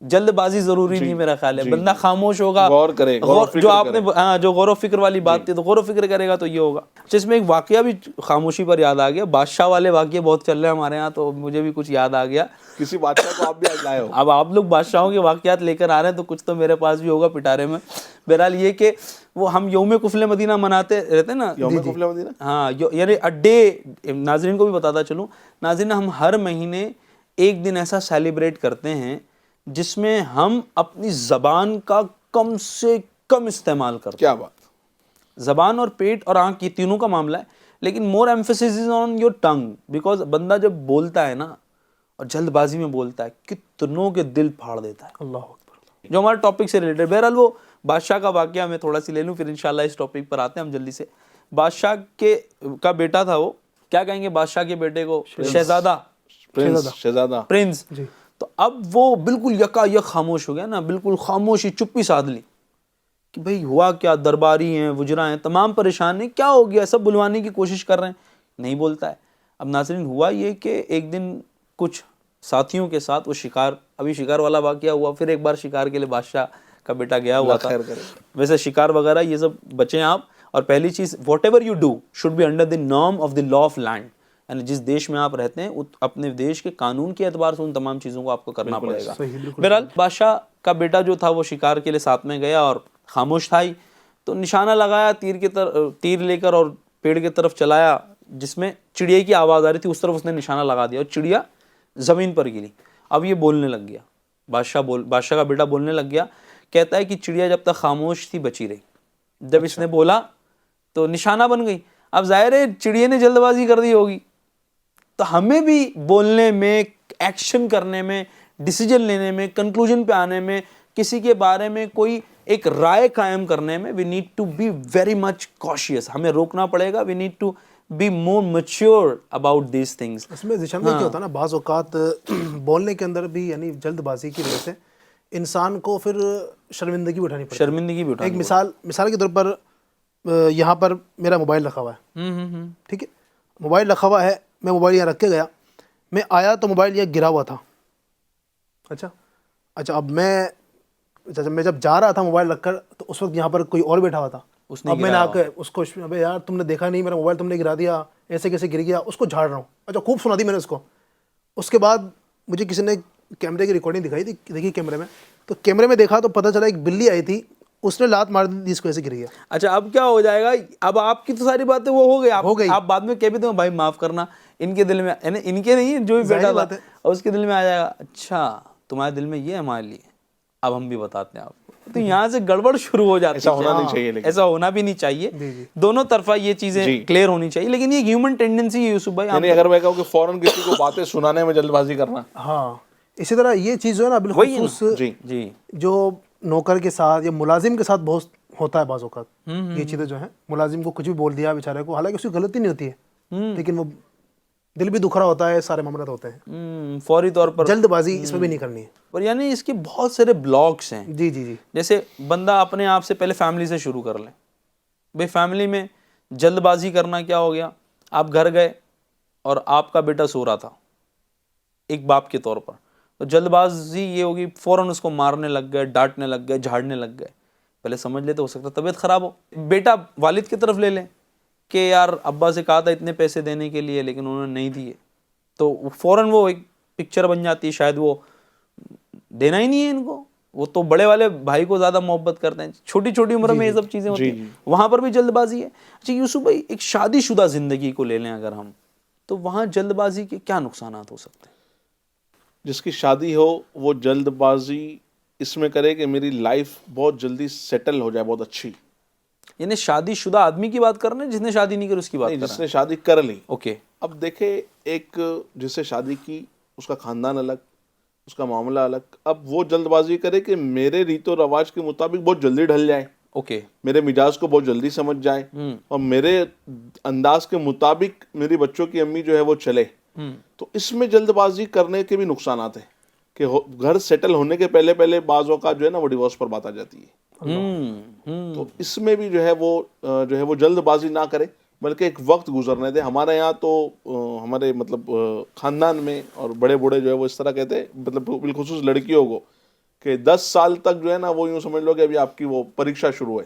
جلد بازی ضروری نہیں میرا خیال ہے. بندہ خاموش ہوگا, غور کرے, جو آپ نے جو غور و فکر والی بات تھی, تو غور و فکر کرے گا تو یہ ہوگا. جس میں ایک واقعہ بھی خاموشی پر یاد آ گیا, بادشاہ والے واقعے بہت چل رہے ہیں ہمارے ہاں, تو مجھے بھی کچھ یاد آ گیا. کسی بادشاہ کو آپ بھی آج لائے ہو. اب آپ لوگ بادشاہوں کے واقعات لے کر آ رہے ہیں تو کچھ تو میرے پاس بھی ہوگا پٹارے میں. بہرحال یہ کہ وہ ہم یوم کفل مدینہ مناتے رہتے ہیں نا, یوم کفل مدینہ, ہاں یعنی ڈے, ناظرین کو بھی بتاتا چلوں, ناظرین ہم ہر مہینے ایک دن ایسا سیلیبریٹ کرتے ہیں جس میں ہم اپنی زبان کا کم سے کم استعمال کرتے ہیں. کیا بات, زبان اور پیٹ اور آنکھ یہ تینوں کا معاملہ ہے, لیکن more emphasis is on your tongue, because بندہ جب بولتا ہے نا اور جلد بازی میں بولتا ہے کتنوں کے دل پھاڑ دیتا ہے. اللہ اکبر. جو ہمارے ٹاپک سے ریلیٹڈ, بہرحال وہ بادشاہ کا واقعہ میں تھوڑا سی لے لوں, پھر انشاءاللہ اس ٹاپک پر آتے ہیں ہم جلدی سے. بادشاہ کا بیٹا تھا, وہ کیا کہیں گے بادشاہ کے بیٹے کو, شہزادہ, پرنس. تو اب وہ بالکل یکا یک خاموش ہو گیا نا, بالکل خاموشی, چپی سادھ لی. کہ بھئی ہوا کیا، درباری ہیں، وزراء ہیں، تمام پریشان ہیں، کیا ہو گیا، سب بلوانے کی کوشش کر رہے ہیں، نہیں بولتا ہے۔ اب ناظرین ہوا یہ کہ ایک دن کچھ ساتھیوں کے ساتھ وہ شکار، ابھی شکار والا واقعہ ہوا، پھر ایک بار شکار کے لیے بادشاہ کا بیٹا گیا ہوا تھا۔ ویسے شکار وغیرہ یہ سب بچیں آپ، اور پہلی چیز whatever you do should be under the norm of the law of land, یعنی جس دیش میں آپ رہتے ہیں اپنے دیش کے قانون کے اعتبار سے ان تمام چیزوں کو آپ کو کرنا پڑے گا۔ بہرحال بادشاہ کا بیٹا جو تھا وہ شکار کے لیے ساتھ میں گیا اور خاموش تھا ہی، تو نشانہ لگایا تیر لے کر اور پیڑ کی طرف چلایا جس میں چڑیا کی آواز آ رہی تھی، اس طرف اس نے نشانہ لگا دیا اور چڑیا زمین پر گری۔ اب یہ بولنے لگ گیا، بادشاہ کا بیٹا بولنے لگ گیا، کہتا ہے کہ چڑیا جب تک خاموش تھی بچی رہی، جب اس نے بولا تو نشانہ بن گئی۔ اب ظاہر ہے چڑیا نے جلد بازی کر دی ہوگی، تو ہمیں بھی بولنے میں، ایکشن کرنے میں، ڈیسیجن لینے میں، کنکلوژن پہ آنے میں، کسی کے بارے میں کوئی ایک رائے قائم کرنے میں we need to be very much cautious, ہمیں روکنا پڑے گا، we need to be more mature about these things. اس میں ذیشان کیا ہوتا ہے نا، بعض اوقات بولنے کے اندر بھی یعنی جلد بازی کی وجہ سے انسان کو پھر شرمندگی بھی اٹھانی پڑتی ہے۔ شرمندگی بھی اٹھانی ایک مثال کے طور پر یہاں پر میرا موبائل رکھا ہوا ہے، ٹھیک ہے، موبائل رکھا ہوا ہے، میں موبائل یہاں رکھ کے گیا، میں آیا تو موبائل یہ گرا ہوا تھا۔ اچھا اب میں جب جا رہا تھا موبائل رکھ کر تو اس وقت یہاں پر کوئی اور بیٹھا ہوا تھا، اب میں نے آ کے اس کو، ابے یار تم نے دیکھا نہیں میرا موبائل تم نے گرا دیا، ایسے کیسے گر گیا، اس کو جھاڑ رہا ہوں۔ اچھا خوب سنا دی میں نے اس کو۔ اس کے بعد مجھے کسی نے کیمرے کی ریکارڈنگ دکھائی تھی، دیکھی کیمرے میں، تو کیمرے میں دیکھا تو پتہ چلا ایک بلی آئی تھی، اس نے لات مار دی، اس کو ایسے گر گیا۔ اچھا اب کیا ہو جائے گا، اب آپ کی تو ساری باتیں وہ ہو گئی، آپ بعد میں کہہ بھی دیں بھائی معاف کرنا، ان کے دل میں، یعنی ان کے نہیں، جو بھی بیٹھا تھا اور اس کے دل میں آ جائے گا، اچھا تمہارے دل میں یہ ہے ہمارے لیے، اب ہم بھی بتاتے ہیں آپ کو۔ تو یہاں سے گڑبڑ شروع ہو جاتی ہے۔ ایسا ہونا نہیں چاہیے، ایسا ہونا بھی نہیں چاہیے، دونوں طرفہ یہ چیزیں کلیئر ہونی چاہیے، لیکن یہ ہیومن ٹینڈنسی ہے یوسف بھائی، یعنی اگر میں کہوں کہ فوراً کسی کو باتیں سنانے میں جلد بازی کرنا، ہاں اسی طرح یہ چیز جو ہے نا بالخصوص جی جو نوکر کے ساتھ یا ملازم کے ساتھ بہت ہوتا ہے بعض اوقات، یہ چیزیں جو ہیں، ملازم کو کچھ بھی بول دیا بیچارے کو، حالانکہ اس کی غلطی نہیں ہوتی ہے، لیکن وہ دل بھی دکھ رہا ہوتا ہے، سارے معاملات ہوتے ہیں، فوری طور پر جلد بازی اس میں بھی نہیں کرنی ہے۔ اور یعنی اس کے بہت سارے بلاکس ہیں۔ جی جیسے بندہ اپنے آپ سے پہلے فیملی سے شروع کر لیں، بھئی فیملی میں جلد بازی کرنا کیا ہو گیا، آپ گھر گئے اور آپ کا بیٹا سو رہا تھا ایک باپ کے طور پر، تو جلد بازی یہ ہوگی فوراً اس کو مارنے لگ گئے، ڈانٹنے لگ گئے، جھاڑنے لگ گئے، پہلے سمجھ لیتے، ہو سکتا طبیعت خراب ہو، بیٹا والد کی طرف لے لیں کہ یار ابا سے کہا تھا اتنے پیسے دینے کے لیے لیکن انہوں نے نہیں دیے، تو فوراً وہ ایک پکچر بن جاتی ہے، شاید وہ دینا ہی نہیں ہے ان کو، وہ تو بڑے والے بھائی کو زیادہ محبت کرتے ہیں، چھوٹی چھوٹی عمر میں یہ سب چیزیں ہوتی ہیں، وہاں پر بھی جلد بازی ہے۔ اچھا یوسف بھائی، ایک شادی شدہ زندگی کو لے لیں اگر ہم، تو وہاں جلد بازی کے کیا نقصانات ہو سکتے ہیں؟ جس کی شادی ہو وہ جلد بازی اس میں کرے کہ میری لائف بہت جلدی سیٹل ہو جائے، بہت اچھی، یعنی شادی شدہ آدمی کی بات کر رہے ہیں، جس نے شادی نہیں کی اس کی بات کر رہے ہیں؟ جس نے شادی کر لی، اوکے، اب دیکھیں ایک جس سے شادی کی اس کا خاندان الگ، اس کا معاملہ الگ، اب وہ جلد بازی کرے کہ میرے ریت و رواج کے مطابق بہت جلدی ڈھل جائے، اوکے، میرے مزاج کو بہت جلدی سمجھ جائے، اور میرے انداز کے مطابق میری بچوں کی امی جو ہے وہ چلے، تو اس میں جلد بازی کرنے کے بھی نقصانات ہیں کہ گھر سیٹل ہونے کے پہلے بعض اوقات جو ہے نا وہ ڈیورس پر بات آ جاتی ہے، تو اس میں بھی جو ہے وہ جلد بازی نہ کرے، بلکہ ایک وقت گزرنے دے۔ ہمارے یہاں تو ہمارے مطلب خاندان میں اور بڑے بوڑھے جو ہے وہ اس طرح کہتے ہیں، مطلب بالخصوص لڑکیوں کو، کہ 10 سال تک جو ہے نا وہ یوں سمجھ لو کہ ابھی آپ کی وہ پریکشا شروع ہے،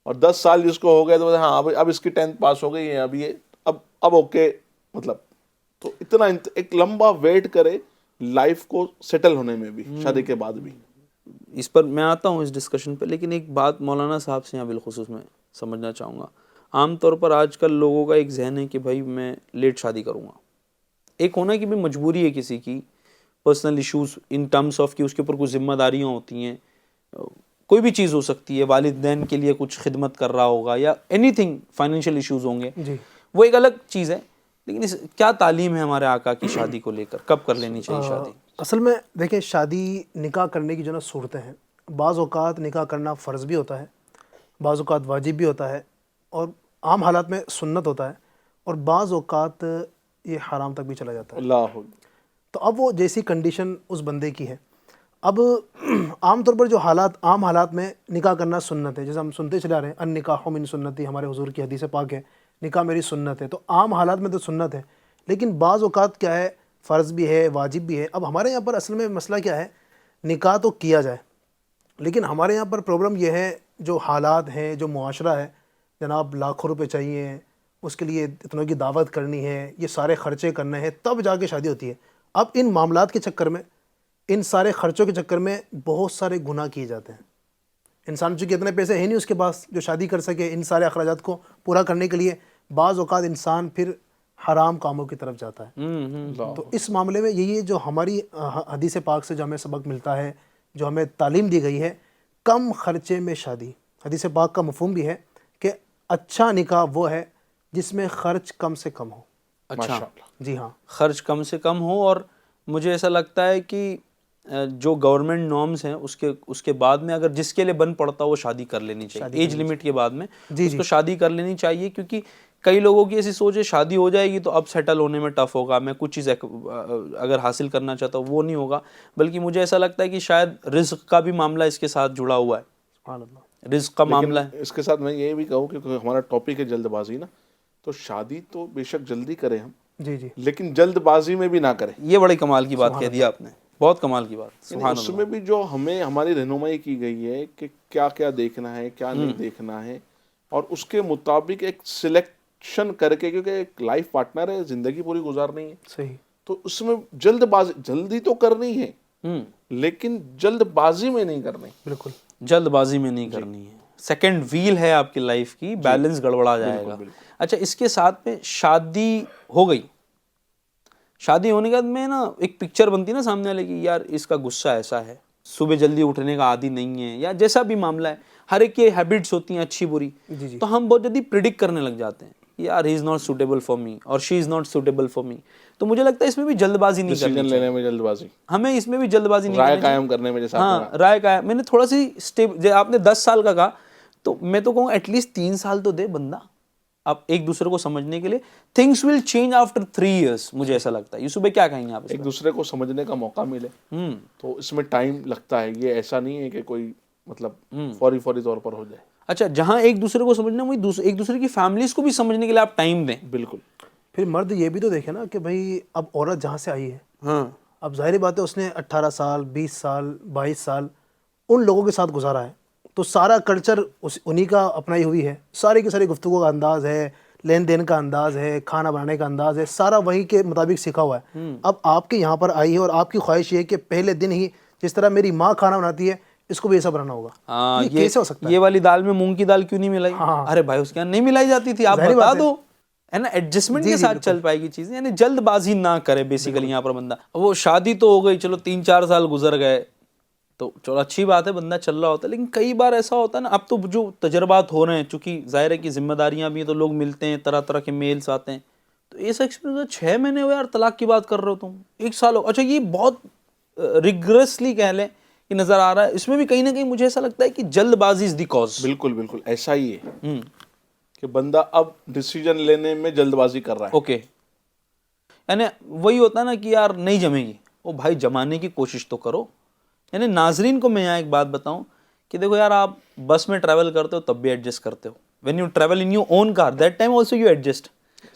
اور 10 سال جس کو ہو گئے تو ہاں اب اس کی 10th پاس ہو گئی ہے، اب یہ اب اوکے، مطلب تو اتنا ایک لمبا ویٹ کرے لائف کو سیٹل ہونے میں بھی، شادی کے بعد بھی۔ اس پر میں آتا ہوں اس ڈسکشن پہ، لیکن ایک بات مولانا صاحب سے یہاں بالخصوص میں سمجھنا چاہوں گا۔ عام طور پر آج کل لوگوں کا ایک ذہن ہے کہ بھائی میں لیٹ شادی کروں گا، ایک ہونا کہ بھی مجبوری ہے کسی کی، personal issues in terms of کہ اس کے اوپر کچھ ذمہ داریاں ہوتی ہیں، کوئی بھی چیز ہو سکتی ہے، والدین کے لیے کچھ خدمت کر رہا ہوگا یا اینی تھنگ، فائنینشیل ایشوز ہوں گے، وہ ایک الگ چیز ہے، لیکن کیا تعلیم ہے ہمارے آقا کی شادی کو لے کر، کب کر لینی چاہیے شادی؟ اصل میں دیکھیں شادی نکاح کرنے کی جو نا صورتیں ہیں، بعض اوقات نکاح کرنا فرض بھی ہوتا ہے، بعض اوقات واجب بھی ہوتا ہے، اور عام حالات میں سنت ہوتا ہے، اور بعض اوقات یہ حرام تک بھی چلا جاتا ہے۔ اللہ، تو اب وہ جیسی کنڈیشن اس بندے کی ہے، اب عام طور پر جو عام حالات میں نکاح کرنا سنت ہے، جیسے ہم سنتے چلے آ رہے ہیں النکاح من سنتی، ہمارے حضور کی حدیث پاک ہے نکاح میری سنت ہے، تو عام حالات میں تو سنت ہے، لیکن بعض اوقات کیا ہے فرض بھی ہے واجب بھی ہے۔ اب ہمارے یہاں پر اصل میں مسئلہ کیا ہے، نکاح تو کیا جائے، لیکن ہمارے یہاں پر پرابلم یہ ہے جو حالات ہیں، جو معاشرہ ہے، جناب لاکھوں روپے چاہیے، اس کے لیے اتنوں کی دعوت کرنی ہے، یہ سارے خرچے کرنے ہیں، تب جا کے شادی ہوتی ہے۔ اب ان معاملات کے چکر میں، ان سارے خرچوں کے چکر میں بہت سارے گناہ کیے جاتے ہیں۔ انسان چونکہ اتنے پیسے ہیں نہیں اس کے پاس جو شادی کر سکے ان سارے اخراجات کو پورا کرنے کے لیے، بعض اوقات انسان پھر حرام کاموں کی طرف جاتا ہے۔ تو اس معاملے میں یہی ہے جو ہماری حدیث پاک سے جو ہمیں سبق ملتا ہے، جو ہمیں تعلیم دی گئی ہے، کم خرچے میں شادی۔ حدیث پاک کا مفہوم بھی ہے کہ اچھا نکاح وہ ہے جس میں خرچ کم سے کم ہو۔ اچھا، جی ہاں، خرچ کم سے کم ہو، اور مجھے ایسا لگتا ہے کہ جو گورنمنٹ نارمز ہیں اس کے بعد میں اگر جس کے لیے بن پڑتا وہ شادی کر لینی چاہیے، ایج لمٹ کے بعد میں اس کو شادی کر لینی چاہیے، کیونکہ کئی لوگوں کی ایسی سوچ ہے شادی ہو جائے گی تو اب سیٹل ہونے میں ٹف ہوگا، میں کچھ چیز اگر حاصل کرنا چاہتا ہوں وہ نہیں ہوگا، بلکہ مجھے ایسا لگتا ہے کہ شاید رزق کا بھی معاملہ اس کے ساتھ جڑا ہوا ہے، سبحان اللہ۔ رزق کا معاملہ ہے۔ اس کے ساتھ میں یہ بھی کہوں کہ ہمارا ٹاپک ہے جلد بازی نا، تو شادی تو بے شک جلدی کریں ہم، جی جی، لیکن جلد بازی میں بھی نہ کریں۔ یہ بڑی کمال کی بات کہہ دی آپ نے، بہت کمال کی بات، سبحان اس اللہ۔ میں بھی جو ہمیں ہماری رہنمائی کی گئی ہے کہ کیا کیا دیکھنا ہے کیا نہیں دیکھنا ہے، اور اس کے مطابق ایک سلیکشن کر کے، کیونکہ ایک لائف پارٹنر ہے، زندگی پوری گزارنی ہے، صحیح، تو اس میں جلدی تو کرنی ہے لیکن جلد بازی میں نہیں کرنی۔ بالکل، جلد بازی میں نہیں کرنی ہے، سیکنڈ ویل ہے آپ کی لائف کی، بیلنس گڑبڑا جائے گا۔ اچھا، اس کے ساتھ میں شادی ہو گئی، شادی ہونے کے بعد میں نا ایک پکچر بنتی ہے نا سامنے والے کی، یار اس کا غصہ ایسا ہے، صبح جلدی اٹھنے کا عادی نہیں ہے، یا جیسا بھی معاملہ ہے، ہر ایک کی ہیبٹس ہوتی ہیں اچھی بری، تو ہم بہت جلدی پریڈکٹ کرنے لگ جاتے ہیں، یار he is not suitable for me اور she is not suitable for me. تو مجھے لگتا ہے اس میں بھی جلد بازی نہیں کرنی ڈیسیژن لینے میں جلد بازی، ہمیں اس میں بھی جلد بازی نہیں رائے کرنی چاہیے۔ قائم کرنے میں، جیسا ہاں، رائے قائم، میں نے تھوڑا سی آپ نے 10 سال کا کہا تو میں تو کہوں ایٹ لیسٹ 3 سال تو دے بندہ اب ایک دوسرے کو سمجھنے کے لیے۔ Things will change after 3 years, مجھے ایسا لگتا ہے۔ یوسف بھائی کیا کہیں گے آپ اس ایک دوسرے کو سمجھنے کا موقع ملے، تو اس میں ٹائم لگتا ہے، یہ ایسا نہیں ہے کہ کوئی مطلب فوری طور پر ہو جائے۔ اچھا، جہاں ایک دوسرے کو سمجھنا وہی ایک دوسرے کی فیملیز کو بھی سمجھنے کے لیے آپ ٹائم دیں۔ بالکل۔ پھر مرد یہ بھی تو دیکھے نا کہ بھائی اب عورت جہاں سے آئی ہے، ہاں، اب ظاہری بات ہے اس نے 18 سال 20 سال 22 سال ان لوگوں کے ساتھ گزارا ہے، تو سارا کلچر انہی کا اپنائی ہوئی ہے، ساری کی ساری گفتگو کا انداز ہے، لین دین کا انداز ہے، کھانا بنانے کا انداز ہے، سارا وہی کے مطابق سیکھا ہوا ہے۔ اب آپ کے یہاں پر آئی ہے اور آپ کی خواہش یہ ہے کہ پہلے دن ہی جس طرح میری ماں کھانا بناتی ہے اس کو بھی ایسا بنانا ہوگا، یہ کیسے ہو سکتا ہے؟ یہ والی دال میں مونگ کی دال کیوں نہیں ملائی؟ ارے بھائی اس کے یہاں نہیں ملائی جاتی تھی، آپ بتا دو، ہے نا، ایڈجسٹمنٹ کے ساتھ چل پائے گی چیزیں، یعنی جلد بازی نہ کرے بیسیکلی یہاں پر بندہ۔ وہ شادی تو ہو گئی، چلو 3-4 سال گزر گئے تو چلو اچھی بات ہے، بندہ چل رہا ہوتا ہے، لیکن کئی بار ایسا ہوتا ہے نا، اب تو جو تجربات ہو رہے ہیں، چونکہ ظاہر ہے کہ ذمہ داریاں بھی ہیں تو لوگ ملتے ہیں، طرح طرح کے میلز آتے ہیں، تو ایسا ایکسپیرینس 6 مہینے ہوئے یار طلاق کی بات کر رہے ہو تم، 1 سال ہو، اچھا یہ بہت ریگریسلی کہہ لیں کہ نظر آ رہا ہے، اس میں بھی کہیں نہ کہیں مجھے ایسا لگتا ہے کہ جلد بازی از دی کاز۔ بالکل ایسا ہی ہے کہ بندہ اب ڈیسیژن لینے میں جلد بازی کر رہا ہے۔ اوکے، یعنی وہی ہوتا ہے نا کہ یار نہیں جمے گی، او بھائی جمانے کی کوشش تو کرو۔ یعنی ناظرین کو میں یہاں ایک بات بتاؤں کہ دیکھو یار، آپ بس میں ٹریول کرتے ہو تب بھی ایڈجسٹ کرتے ہو، when you travel in your own car that time also you adjust,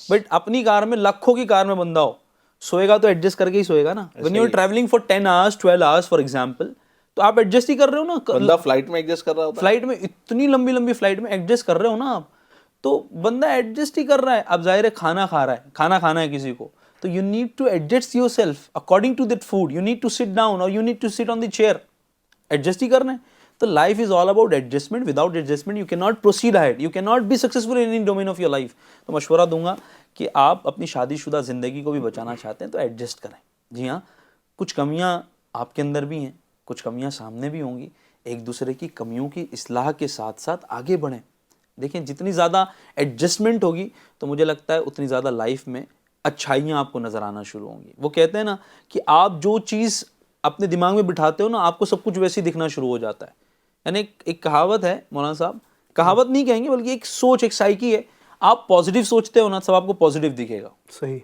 but اپنی کار میں لاکھوں کی کار میں بندہ ہو، سوئے گا تو ایڈجسٹ کر کے ہی سوئے گا نا۔ When you are travelling for 10 hours 12 hours for example, تو آپ ایڈجسٹ ہی کر رہے ہو نا۔ بندہ فلائٹ میں ایڈجسٹ کر رہا ہوتا ہے، فلائٹ میں اتنی لمبی لمبی فلائٹ میں ایڈجسٹ کر رہے ہو نا آپ، تو بندہ ایڈجسٹ ہی کر رہا ہے۔ اب ظاہر ہے کھانا کھا رہا ہے، کھانا کھانا ہے کسی کو، تو you need to adjust yourself according to that food, you need to sit down اور you need to sit on the chair, adjust ہی کرنا ہے۔ تو life is all about adjustment, without adjustment you can not proceed ahead, you can not be successful in domain of your life. تو مشورہ دوں گا کہ آپ اپنی شادی شدہ زندگی کو بھی بچانا چاہتے ہیں تو ایڈجسٹ کریں۔ جی ہاں، کچھ کمیاں آپ کے اندر بھی ہیں، کچھ کمیاں سامنے بھی ہوں گی، ایک دوسرے کی کمیوں کی اصلاح کے ساتھ ساتھ آگے بڑھیں۔ دیکھیں جتنی زیادہ ایڈجسٹمنٹ ہوگی تو مجھے لگتا ہے اتنی زیادہ لائف میں اچھائیاں آپ کو نظر آنا شروع ہوں گی۔ وہ کہتے ہیں نا کہ آپ جو چیز اپنے دماغ میں بٹھاتے ہو نا، آپ کو سب کچھ ویسے ہی دکھنا شروع ہو جاتا ہے۔ یعنی ایک کہاوت ہے مولانا صاحب، کہاوت نہیں کہیں گے بلکہ ایک سوچ، ایک سائیکی ہے، آپ پازیٹیو سوچتے ہو نا، سب آپ کو پازیٹیو دکھے گا۔ صحیح،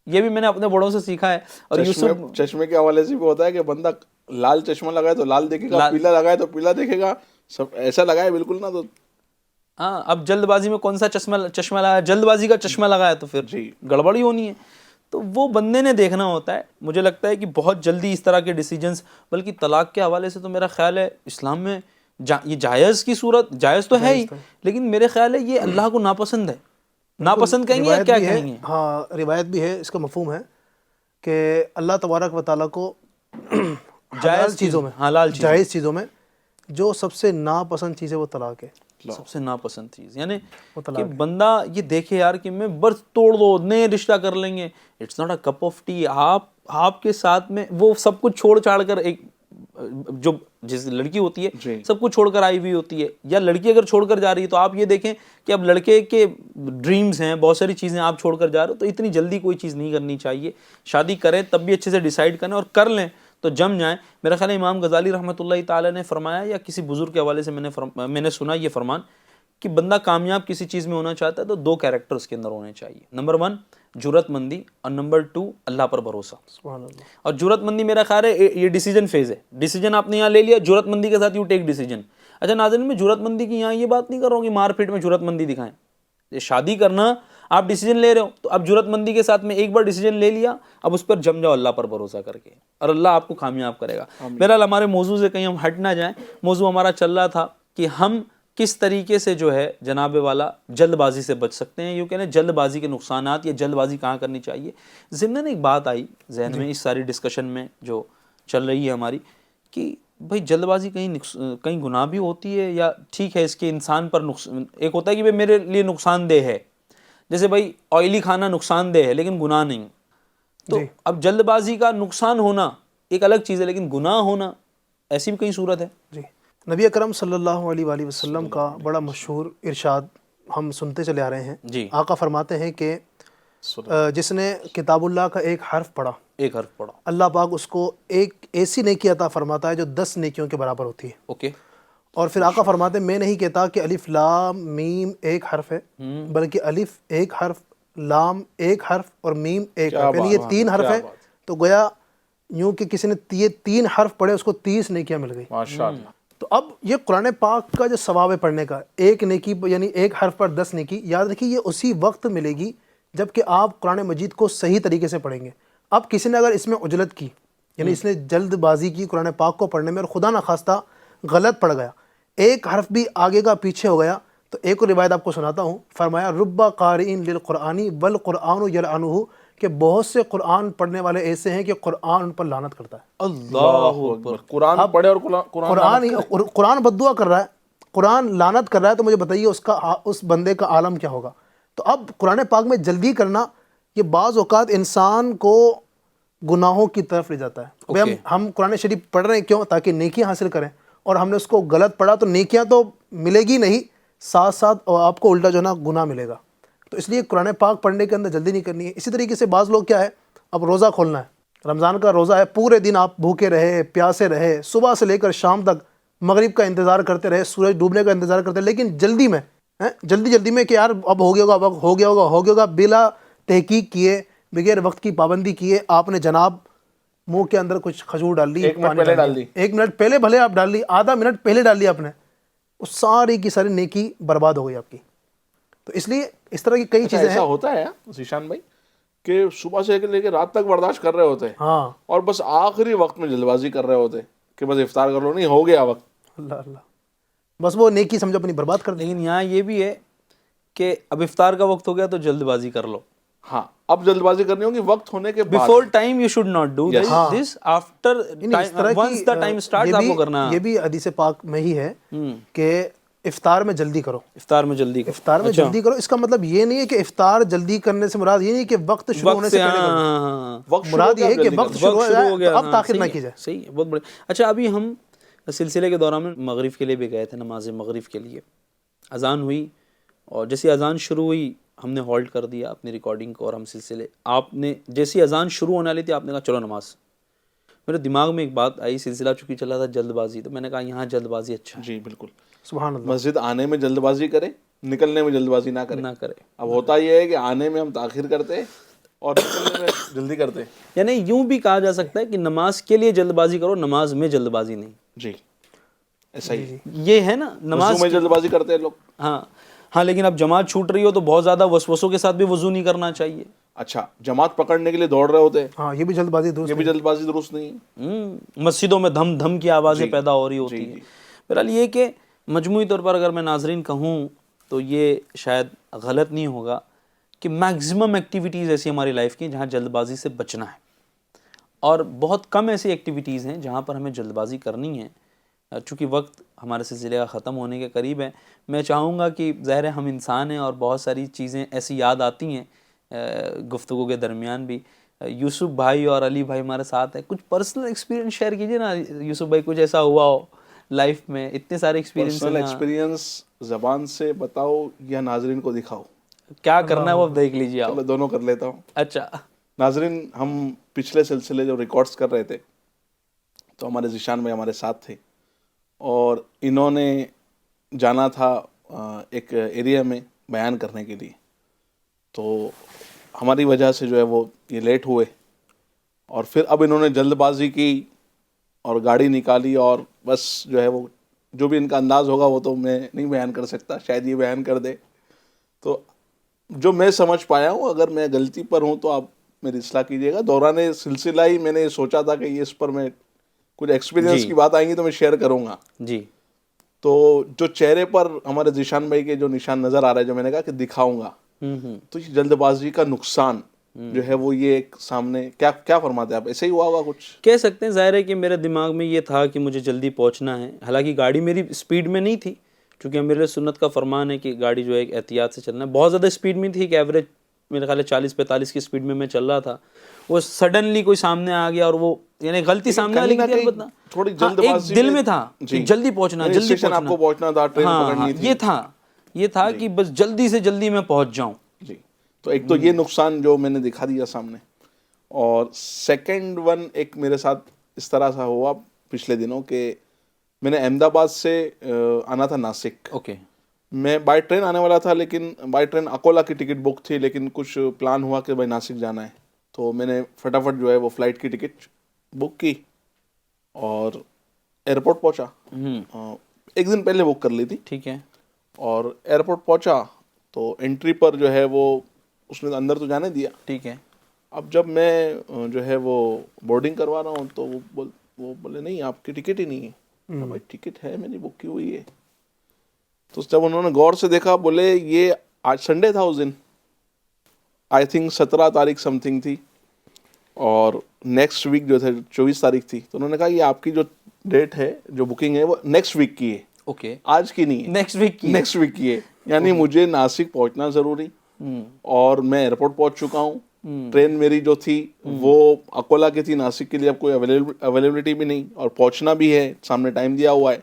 یہ بھی میں نے اپنے بڑوں سے سیکھا ہے. اور یوسف چشمے کے حوالے سے بھی ہوتا ہے کہ بندہ لال چشمہ لگائے تو لال دیکھے گا, پیلا لگائے تو پیلا دیکھے گا, سب ایسا لگائے بالکل نا. تو ہاں, اب جلد بازی میں کون سا چشمہ لگایا, جلد بازی کا چشمہ لگایا تو پھر گڑبڑ ہی ہونی ہے. تو وہ بندے نے دیکھنا ہوتا ہے. مجھے لگتا ہے کہ بہت جلدی اس طرح کے ڈیسیجنز, بلکہ طلاق کے حوالے سے تو میرا خیال ہے اسلام میں یہ جائز کی صورت, جائز تو ہے ہی, لیکن میرے خیال ہے یہ اللہ کو ناپسند ہے. ناپسند کہیں گے یا کیا کہیں گے؟ ہاں, روایت بھی ہے, اس کا مفہوم ہے کہ اللہ تبارک و تعالیٰ کو جائز چیزوں میں, جائز چیزوں میں جو سب سے ناپسند چیز ہے وہ طلاق ہے. سب سے ناپسند چیز یعنی کہ بندہ یہ دیکھے یار کہ میں برس توڑ دو, نئے رشتہ کر لیں گے, it's not a cup of tea. آپ کے ساتھ میں وہ سب کچھ چھوڑ چھاڑ کر, ایک جو جس لڑکی ہوتی ہے سب کچھ چھوڑ کر آئی ہوئی ہوتی ہے, یا لڑکی اگر چھوڑ کر جا رہی ہے, تو آپ یہ دیکھیں کہ اب لڑکے کے ڈریمز ہیں, بہت ساری چیزیں آپ چھوڑ کر جا رہے ہو, تو اتنی جلدی کوئی چیز نہیں کرنی چاہیے. شادی کریں تب بھی اچھے سے ڈیسائیڈ کریں, اور کر لیں تو جم جائیں. میرا خیال ہے امام غزالی رحمۃ اللہ تعالی نے فرمایا, یا کسی بزرگ کے حوالے سے میں نے سنا یہ فرمان, کہ بندہ کامیاب کسی چیز میں ہونا چاہتا ہے تو 2 کیریکٹر اس کے اندر ہونے چاہیے. نمبر 1 جرأت مندی, اور نمبر 2 اللہ پر بھروسہ. سبحان اللہ. اور جرأت مندی میرا خیال ہے یہ ڈیسیجن فیز ہے. ڈیسیجن آپ نے یہاں لے لیا, جرأت مندی کے ساتھ یو ٹیک ڈیسیجن. اچھا ناظرین, میں جرأت مندی کی یہاں یہ بات نہیں کر رہا ہوں کہ مار پیٹ میں جرأت مندی دکھائیں. یہ شادی کرنا آپ ڈیسیجن لے رہے ہو, تو اب جرأت مندی کے ساتھ میں ایک بار ڈیسیجن لے لیا, اب اس پر جم جاؤ اللہ پر بھروسہ کر کے, اور اللہ آپ کو کامیاب کرے گا. بہرحال ہمارے موضوع سے کہیں ہم ہٹ نہ جائیں. موضوع ہمارا چل رہا تھا کہ ہم کس طریقے سے جو ہے جناب والا جلد بازی سے بچ سکتے ہیں, یوں کہنے جلد بازی کے نقصانات, یا جلد بازی کہاں کرنی چاہیے. ضمن ایک بات آئی ذہن میں اس ساری ڈسکشن میں جو چل رہی ہے ہماری, کہ بھائی جلد بازی کہیں گناہ بھی ہوتی ہے, یا ٹھیک ہے اس کے انسان پر ایک ہوتا ہے کہ بھائی میرے لیے نقصان دہ ہے, جیسے بھائی آئلی کھانا نقصان دہ ہے لیکن گناہ نہیں. تو اب جلد بازی کا نقصان ہونا ایک الگ چیز ہے, لیکن گناہ ہونا ایسی بھی کئی صورت ہے. جی, نبی اکرم صلی اللہ علیہ وآلہ وسلم کا بڑا مشہور ارشاد ہم سنتے چلے آ رہے ہیں. جی, آقا فرماتے ہیں کہ جس نے کتاب اللہ کا ایک حرف پڑھا, اللہ پاک اس کو ایک ایسی نیکی عطا فرماتا ہے جو 10 نیکیوں کے برابر ہوتی ہے. اوکے. اور پھر آقا فرماتے ہیں, میں نہیں کہتا کہ الف لام میم ایک حرف ہے, بلکہ الف ایک حرف, لام ایک حرف, اور میم ایک حرف, یعنی یہ 3 حرف ہے. تو گویا یوں کہ کسی نے یہ 3 حرف پڑھے اس کو 30 نیکیاں مل گئی. ماشاءاللہ. تو اب یہ قرآن پاک کا جو ثواب ہے پڑھنے کا, ایک نیکی یعنی ایک حرف پر 10 نیکی, یاد رکھیے یہ اسی وقت ملے گی جب کہ آپ قرآن مجید کو صحیح طریقے سے پڑھیں گے. اب کسی نے اگر اس میں عجلت کی, یعنی اس نے جلد بازی کی قرآن پاک کو پڑھنے میں, اور خدا نخواستہ غلط پڑھ گیا, ایک حرف بھی آگے کا پیچھے ہو گیا, تو ایک اور روایت آپ کو سناتا ہوں. فرمایا رب قارئین للقرآن والقرآن یلعنہ, کہ بہت سے قرآن پڑھنے والے ایسے ہیں کہ قرآن ان پر لعنت کرتا ہے. اللہ اکبر. قرآن پڑھے اور قرآن بد دعا کر رہا ہے, قرآن لعنت کر رہا ہے, تو مجھے بتائیے اس بندے کا عالم کیا ہوگا. تو اب قرآن پاک میں جلدی کرنا یہ بعض اوقات انسان کو گناہوں کی طرف لے جاتا ہے. ہم قرآن شریف پڑھ رہے ہیں کیوں؟ تاکہ نیکیاں حاصل کریں, اور ہم نے اس کو غلط پڑھا تو نیکیاں تو ملے گی نہیں, ساتھ ساتھ آپ کو الٹا جو نا گناہ ملے گا. تو اس لیے قرآن پاک پڑھنے کے اندر جلدی نہیں کرنی ہے. اسی طریقے سے بعض لوگ کیا ہے, اب روزہ کھولنا ہے, رمضان کا روزہ ہے, پورے دن آپ بھوکے رہے, پیاسے رہے, صبح سے لے کر شام تک مغرب کا انتظار کرتے رہے, سورج ڈوبنے کا انتظار کرتے رہے, لیکن جلدی میں کہ یار اب ہو گیا ہوگا, بلا تحقیق کیے, بغیر وقت کی پابندی کیے, آپ نے جناب منہ کے اندر کچھ کھجور ڈال لی, 1 منٹ پہلے بھلے آپ ڈال لی, آدھا منٹ پہلے ڈال لی آپ نے, اس ساری کی ساری نیکی برباد ہو گئی آپ کی. تو اس لیے اس طرح کی کئی چیزیں ہیں. ایسا ہوتا ہے ذیشان بھائی کہ صبح سے لے کے رات تک برداشت کر رہے ہوتے ہیں, ہاں, اور بس آخری وقت میں جلد بازی کر رہے ہوتے ہیں کہ بس افطار کر لو, نہیں ہو گیا وقت, اللہ بس وہ نیکی سمجھو اپنی برباد کر دیں. لیکن یہاں یہ بھی ہے کہ اب افطار کا وقت ہو گیا تو جلد بازی کر لو. ہاں, اب جلد بازی کرنی ہوگی وقت ہونے کے بعد. Before time you should not do this, after once the time start آپ کو کرنا. یہ بھی حدیث پاک میں ہی ہے کہ افطار میں جلدی کرو, افطار میں جلدی کرو. اس کا مطلب یہ نہیں ہے کہ افطار جلدی کرنے سے مراد یہ نہیں کہ وقت شروع ہونے سے پہلے کرو, مراد یہ ہے کہ وقت شروع ہو گیا اب تاخیر نہ کی جائے. صحیح ہے, بہت بڑے. اچھا, ابھی ہم سلسلے کے دوران میں مغرب کے لیے بھی گئے تھے, نماز مغرب کے لیے اذان ہوئی, اور جیسی اذان شروع ہوئی ہم نے ہالٹ کر دیا اپنی ریکارڈنگ کو, اور ہم سلسلے, آپ نے جیسی اذان شروع ہونے والی تھی آپ نے کہا چلو نماز. میرے دماغ میں ایک بات آئی, سلسلہ چونکہ چلا تھا جلد بازی, تو میں نے کہا یہاں جلد بازی اچھا ہے. جی بالکل, سبحان اللہ. مسجد آنے میں جلد بازی کرے, نکلنے میں جلد بازی نہ کرے. اب ہوتا یہ ہے کہ آنے میں ہم تاخیر کرتے, اور نکلنے میں جلدی کرتے ہیں. یعنی یوں بھی کہا جا سکتا ہے کہ نماز کے لیے جلد بازی کرو, نماز میں جلد بازی نہیں. جی ایسا ہی. یہ ہے نا نماز وضو میں جلد بازی کرتے ہیں لوگ. ہاں لیکن اب جماعت چھوٹ رہی ہو تو بہت زیادہ وسوسوں کے ساتھ بھی وضو نہیں کرنا چاہیے. اچھا, جماعت پکڑنے کے لیے دوڑ رہے ہوتے ہیں, ہاں یہ بھی جلد بازی درست یہ بھی جلد بازی درست نہیں ہے. مسجدوں میں دھم دھم کی آوازیں پیدا ہو رہی ہوتی ہیں. بہرحال یہ کہ مجموعی طور پر اگر میں ناظرین کہوں تو یہ شاید غلط نہیں ہوگا کہ میکزیمم ایکٹیویٹیز ایسی ہماری لائف کی جہاں جلد بازی سے بچنا ہے, اور بہت کم ایسی ایکٹیویٹیز ہیں جہاں پر ہمیں جلد بازی کرنی ہے. چونکہ وقت ہمارے سلسلے کا ختم ہونے کے قریب ہے, میں چاہوں گا کہ ظاہر ہے ہم انسان ہیں اور بہت ساری چیزیں ایسی یاد آتی ہیں گفتگو کے درمیان بھی. یوسف بھائی اور علی بھائی ہمارے ساتھ ہیں, کچھ پرسنل ایکسپیرینس شیئر کیجیے نا یوسف بھائی, کچھ ایسا ہوا ہو لائف میں, اتنے سارے ایکسپیرینس. پرسنل ایکسپیرینس زبان سے بتاؤ یا ناظرین کو دکھاؤ؟ کیا کرنا ہے وہ دیکھ لیجیے آپ. چلو دونوں کر لیتا ہوں. اچھا ناظرین, ہم پچھلے سلسلے جو ریکارڈز کر رہے تھے تو ہمارے ذیشان بھائی ہمارے ساتھ تھے, اور انہوں نے جانا تھا ایک ایریا میں بیان کرنے کے لیے. تو ہماری وجہ سے جو ہے وہ یہ لیٹ ہوئے, اور پھر اب انہوں نے جلد بازی کی اور گاڑی نکالی, اور بس جو ہے وہ جو بھی ان کا انداز ہوگا وہ تو میں نہیں بیان کر سکتا, شاید یہ بیان کر دے. تو جو میں سمجھ پایا ہوں, اگر میں غلطی پر ہوں تو آپ میری اصلاح کیجیے گا. دوران سلسلہ ہی میں نے سوچا تھا کہ یہ اس پر میں کچھ ایکسپیرینس کی بات آئیں گی تو میں شیئر کروں گا. جی. تو جو چہرے پر ہمارے ذیشان بھائی کے جو نشان نظر آ رہا ہے, جو میں نے کہا کہ دکھاؤں گا, تو یہ جلد بازی کا نقصان جو ہے وہ یہ ایک سامنے کیا فرماتے ہیں آپ؟ ایسے ہی ہوا ہوگا کچھ کہہ سکتے ہیں. ظاہر ہے کہ میرے دماغ میں یہ تھا کہ مجھے جلدی پہنچنا ہے, حالانکہ گاڑی میری اسپیڈ میں نہیں تھی, چونکہ میرے سنت کا فرمان ہے کہ گاڑی جو ہے ایک احتیاط سے چلنا ہے. بہت زیادہ اسپیڈ میں تھی کہ ایوریج میرے خیال ہے 40-45 کی اسپیڈ میں چل رہا تھا. وہ سڈنلی کوئی سامنے آ گیا, اور وہ یعنی غلطی سامنے والی کی البتہ تھوڑی جلد بازی دل میں تھا کہ جلدی پہنچنا, جلدی آپ کو پہنچنا تھا, ٹرین پکڑنی تھی. یہ تھا کہ بس جلدی سے جلدی میں پہنچ جاؤں. جی, تو ایک تو یہ نقصان جو میں نے دکھا دیا سامنے, اور سیکنڈ ون ایک میرے ساتھ اس طرح سا ہوا پچھلے دنوں کہ میں نے احمد آباد سے آنا تھا ناسک. اوکے. میں بائی ٹرین آنے والا تھا, لیکن بائی ٹرین اکولا کی ٹکٹ بک تھی, لیکن کچھ پلان ہوا کہ بھائی ناسک جانا ہے, تو میں نے فٹافٹ جو ہے وہ فلائٹ کی ٹکٹ بک کی اور ایئرپورٹ پہنچا. ایک دن پہلے بک کر لی تھی. ٹھیک ہے. اور ایئرپورٹ پہنچا تو انٹری پر جو ہے وہ اس نے اندر تو جانے دیا. ٹھیک ہے. اب جب میں جو ہے وہ بورڈنگ کروا رہا ہوں تو وہ بولے نہیں آپ کی ٹکٹ ہی نہیں ہے. بھائی ٹکٹ ہے, میں نے بک کی ہوئی ہے. تو جب انہوں نے غور سے دیکھا, بولے یہ آج سنڈے تھا, اس دن آئی تھنک 17 تاریخ سم تھنگ تھی, اور نیکسٹ ویک جو تھے 24 تاریخ تھی. تو انہوں نے کہا یہ آپ کی جو ڈیٹ ہے, جو بکنگ ہے, وہ نیکسٹ ویک کی ہے. اوکے. آج کی نہیں ہے, نیکسٹ ویک کی ہے. یعنی مجھے ناسک پہنچنا ضروری, اور میں ایئرپورٹ پہنچ چکا ہوں. ٹرین میری جو تھی وہ اکولا کی تھی, ناسک کے لیے اب کوئی اویلیبلٹی بھی نہیں, اور پہنچنا بھی ہے, سامنے ٹائم دیا ہوا ہے.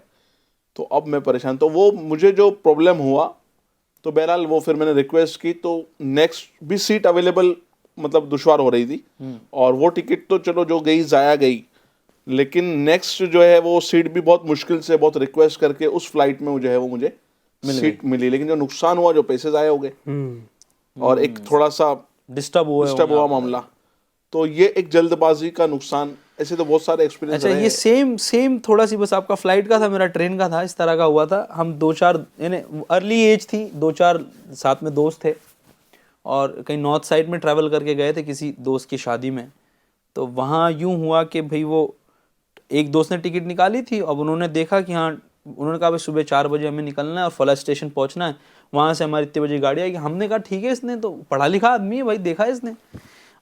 تو اب میں پریشان. تو وہ مجھے جو پرابلم ہوا, تو بہرحال وہ پھر میں نے ریکویسٹ کی, تو نیکسٹ بھی سیٹ اویلیبل مطلب دشوار ہو رہی تھی, اور وہ ٹکٹ تو چلو جو گئی ضائع گئی, لیکن نیکسٹ جو ہے وہ سیٹ بھی بہت مشکل سے بہت ریکویسٹ کر کے اس فلائٹ میں جو ہے وہ مجھے سیٹ ملی. لیکن جو نقصان ہوا, جو پیسے ضائع ہو گئے, اور ایک تھوڑا سا ڈسٹرب ہوا معاملہ. تو یہ ایک جلد بازی کا نقصان. ایسے تو بہت سارے ایکسپیرینس. اچھا, یہ سیم تھوڑا سی بس آپ کا فلائٹ کا تھا, میرا ٹرین کا تھا. اس طرح کا ہوا تھا. ہم 2-4 یعنی ارلی ایج تھی, 2-4 ساتھ میں دوست تھے, اور کہیں نارتھ سائڈ میں ٹریول کر کے گئے تھے کسی دوست کی شادی میں. تو وہاں یوں ہوا کہ بھئی وہ ایک دوست نے ٹکٹ نکالی تھی, اب انہوں نے دیکھا کہ ہاں, انہوں نے کہا بھائی صبح 4 بجے ہمیں نکلنا ہے اور فلاں اسٹیشن پہنچنا ہے, وہاں سے ہماری اتنے بجے گاڑی آئے گی. ہم نے کہا ٹھیک ہے, اس نے تو پڑھا لکھا آدمی ہے بھائی, دیکھا ہے اس نے.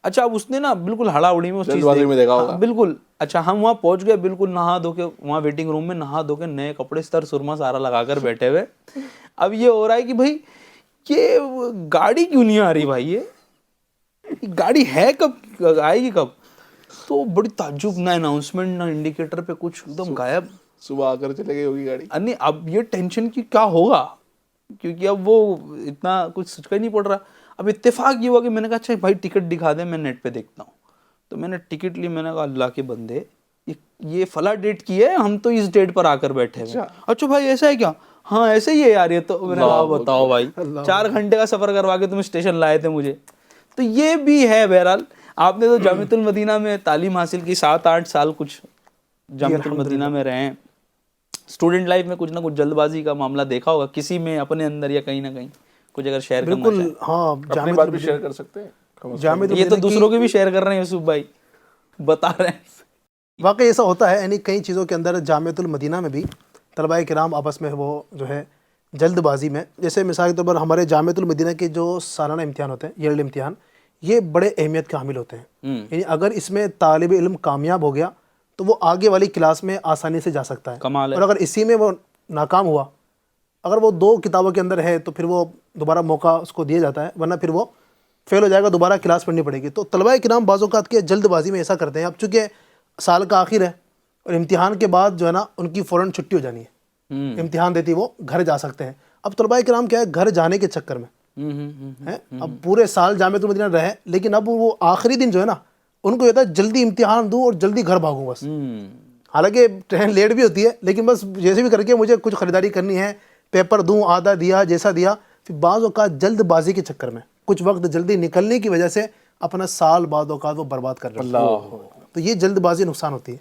اچھا, اب اس نے نا بالکل ہڑا اڑی میں اس چیز دیکھا ہوگا. بالکل. اچھا, ہم وہاں پہنچ گئے, بالکل نہا دھو کے وہاں ویٹنگ روم میں نہا دھو کے نئے کپڑے سر سرما سارا لگا کر بیٹھے ہوئے. اب یہ ہو رہا ہے کہ بھائی یہ گاڑی کیوں نہیں آ رہی بھائی, یہ گاڑی ہے کب, آئے گی کب. تو بڑی تعجب, نہ اناؤنسمنٹ, نہ انڈیکیٹر پہ کچھ, ایک دم غائب. صبح آ کر چلے گئی ہوگی گاڑی. نہیں, اب یہ ٹینشن کی کیا ہوگا, کیونکہ اب وہ اتنا کچھ سوچ کر نہیں پڑ رہا. اب اتفاق یہ ہوا کہ میں نے کہا اچھا بھائی ٹکٹ دکھا دیں, میں نیٹ پہ دیکھتا ہوں. تو میں نے ٹکٹ لی, میں نے کہا اللہ کے بندے یہ فلاں ڈیٹ کی ہے, ہم تو اس ڈیٹ پر آ کر بیٹھے ہیں. اچھا بھائی ایسا ہے کیا, ہاں ایسے ہی ہے یار. یہ تو میں نے کہا بتاؤ بھائی, 4 گھنٹے کا سفر کروا کے تم اسٹیشن لائے تھے مجھے. تو یہ بھی ہے. بہرحال آپ نے تو جامعۃ المدینہ میں تعلیم حاصل کی, 7-8 سال کچھ جامعۃ المدینہ میں رہے ہیں. اسٹوڈنٹ لائف میں کچھ نہ کچھ جلد بازی کا معاملہ دیکھا ہوگا کسی میں اپنے اندر یا کہیں نہ کہیں, کچھ اگر شیئر کرنا بالکل. ہاں, اپنی بات بھی شیئر کر سکتے ہیں. جامعۃ یہ تو دوسروں کے بھی شیئر کر رہے ہیں یوسف بھائی, بتا رہے ہیں. واقعی ایسا ہوتا ہے, یعنی کئی چیزوں کے اندر جامعۃ المدینہ میں بھی طلباء کرام آپس میں وہ جو ہے جلد بازی میں, جیسے مثال کے طور پر ہمارے جامعۃ المدینہ کے جو سالانہ امتحان ہوتے ہیں, ایئرلی امتحان, یہ بڑے اہمیت کے حامل ہوتے ہیں. یعنی اگر اس میں طالب علم کامیاب ہو گیا تو وہ آگے والی کلاس میں آسانی سے جا سکتا ہے. کمال ہے. اور اگر اسی میں وہ ناکام ہوا, اگر وہ 2 کتابوں کے اندر ہے تو پھر وہ دوبارہ موقع اس کو دیا جاتا ہے, ورنہ پھر وہ فیل ہو جائے گا, دوبارہ کلاس پڑھنی پڑے گی. تو طلباء کرام بعض اوقات کے جلد بازی میں ایسا کرتے ہیں. اب چونکہ سال کا آخر ہے اور امتحان کے بعد جو ہے نا ان کی فوراً چھٹی ہو جانی ہے, امتحان دیتی وہ گھر جا سکتے ہیں. اب طلباء کرام کیا ہے, گھر جانے کے چکر میں اب پورے سال جامعۃ المدینہ رہے, لیکن اب وہ آخری دن جو ہے نا ان کو یہ ہوتا ہے جلدی امتحان دوں اور جلدی گھر بھاگوں بس. حالانکہ ٹرین لیٹ بھی ہوتی ہے, لیکن بس جیسے بھی کر کے مجھے کچھ خریداری کرنی ہے, پیپر دوں, آدھا دیا جیسا دیا. پھر بعض اوقات جلد بازی کے چکر میں کچھ وقت جلدی نکلنے کی وجہ سے اپنا سال بعض اوقات وہ برباد کر رہے ہیں. تو یہ جلد بازی نقصان ہوتی ہے.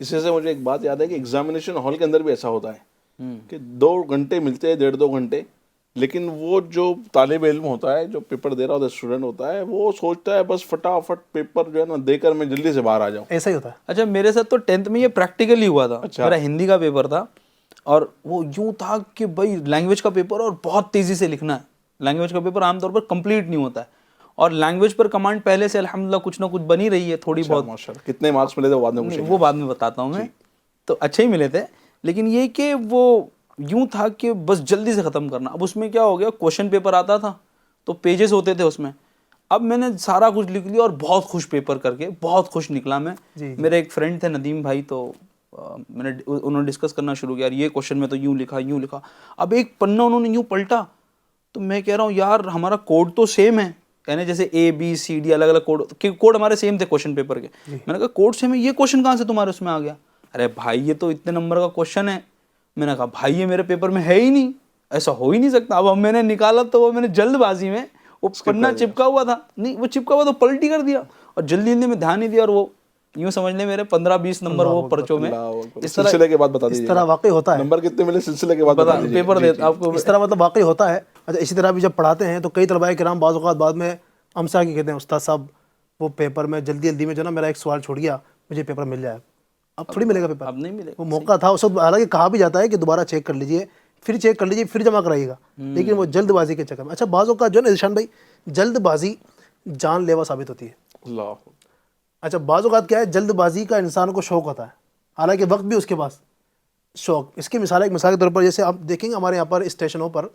اس سے مجھے ایک بات یاد ہے کہ ایگزامینیشن ہال کے اندر بھی ایسا ہوتا ہے کہ 2 گھنٹے ملتے ہیں, 1.5-2 گھنٹے, لیکن وہ جو طالب علم ہوتا ہے, جو پیپر دے رہا ہوتا ہے, اسٹوڈنٹ ہوتا ہے, وہ سوچتا ہے بس فٹافٹ پیپر جو ہے نا دے کر میں جلدی سے باہر آ جاؤں. ایسا ہی ہوتا ہے. اچھا میرے ساتھ تو 10th میں یہ پریکٹیکلی ہوا تھا. میرا ہندی کا پیپر تھا اور وہ یوں تھا کہ بھائی لینگویج کا پیپر اور بہت تیزی سے لکھنا ہے. لینگویج کا پیپر عام طور پر کمپلیٹ نہیں ہوتا ہے, اور لینگویج پر کمانڈ پہلے سے الحمدللہ کچھ نہ کچھ بنی رہی ہے تھوڑی بہت. ماشاءاللہ. کتنے مارکس ملے تھے وہ بعد میں بتاتا ہوں میں, تو اچھے ہی ملے تھے, لیکن یہ کہ وہ یوں تھا کہ بس جلدی سے ختم کرنا. اب اس میں کیا ہو گیا, کوشچن پیپر آتا تھا تو پیجز ہوتے تھے اس میں. اب میں نے سارا کچھ لکھ لیا اور بہت خوش پیپر کر کے بہت خوش نکلا میں. میرے ایک فرینڈ تھے ندیم بھائی, تو انہوں نے ڈسکس کرنا شروع کیا, یہ کوشچن میں تو یوں لکھا. اب ایک پنہ انہوں نے یوں پلٹا تو میں کہہ رہا ہوں یار ہمارا کوڈ تو سیم ہے, یعنی جیسے ABCD الگ الگ کوڈ ہمارے سیم تھے کوشچن پیپر کے. میں نے کہا کوڈ سیم ہے, یہ کوشچن کہاں سے تمہارے اس میں آ گیا؟ ارے بھائی یہ تو اتنے نمبر کا کوشچن ہے. میں نے کہا بھائی یہ میرے پیپر میں ہے ہی نہیں, ایسا ہو ہی نہیں سکتا. اب میں نے نکالا تو وہ میں نے جلد بازی میں, وہ پنہ چپکا ہوا تھا, نہیں وہ چپکا ہوا تو پلٹی کر دیا, اور جلدی میں دھیان نہیں دیا, اور وہ یوں سمجھ لیں میرے 15-20 نمبر وہ پرچوں میں. سلسلے کے بعد بتا دیجیے اس طرح واقعی ہوتا ہے. نمبر کتنے ملے سلسلے کے بعد بتا دیجیے. پیپر دیتا آپ کو اس طرح مطلب واقعی ہوتا ہے. اچھا اسی طرح بھی جب پڑھاتے ہیں تو کئی طلباء کرام بعض اوقات بعد میں ہم سے آگے کہتے ہیں استاد صاحب وہ پیپر میں جلدی میں جو نا میرا ایک سوال چھوڑ گیا, مجھے پیپر مل جائے. اب تھوڑی ملے گا پیپر, اب نہیں ملے. وہ موقع تھا اس وقت, حالانکہ کہا بھی جاتا ہے کہ دوبارہ چیک کر لیجئے, پھر چیک کر لیجئے, پھر جمع کرائیے گا, لیکن وہ جلد بازی کے چکر میں. اچھا بعض اوقات جو ہے نا ذیشان بھائی, جلد بازی جان لیوا ثابت ہوتی ہے. اللہ. اچھا بعض اوقات کیا ہے, جلد بازی کا انسان کو شوق ہوتا ہے, حالانکہ وقت بھی اس کے پاس شوق. اس کی مثال ایک مثال کے طور پر جیسے آپ دیکھیں گے ہمارے یہاں پر اسٹیشنوں پر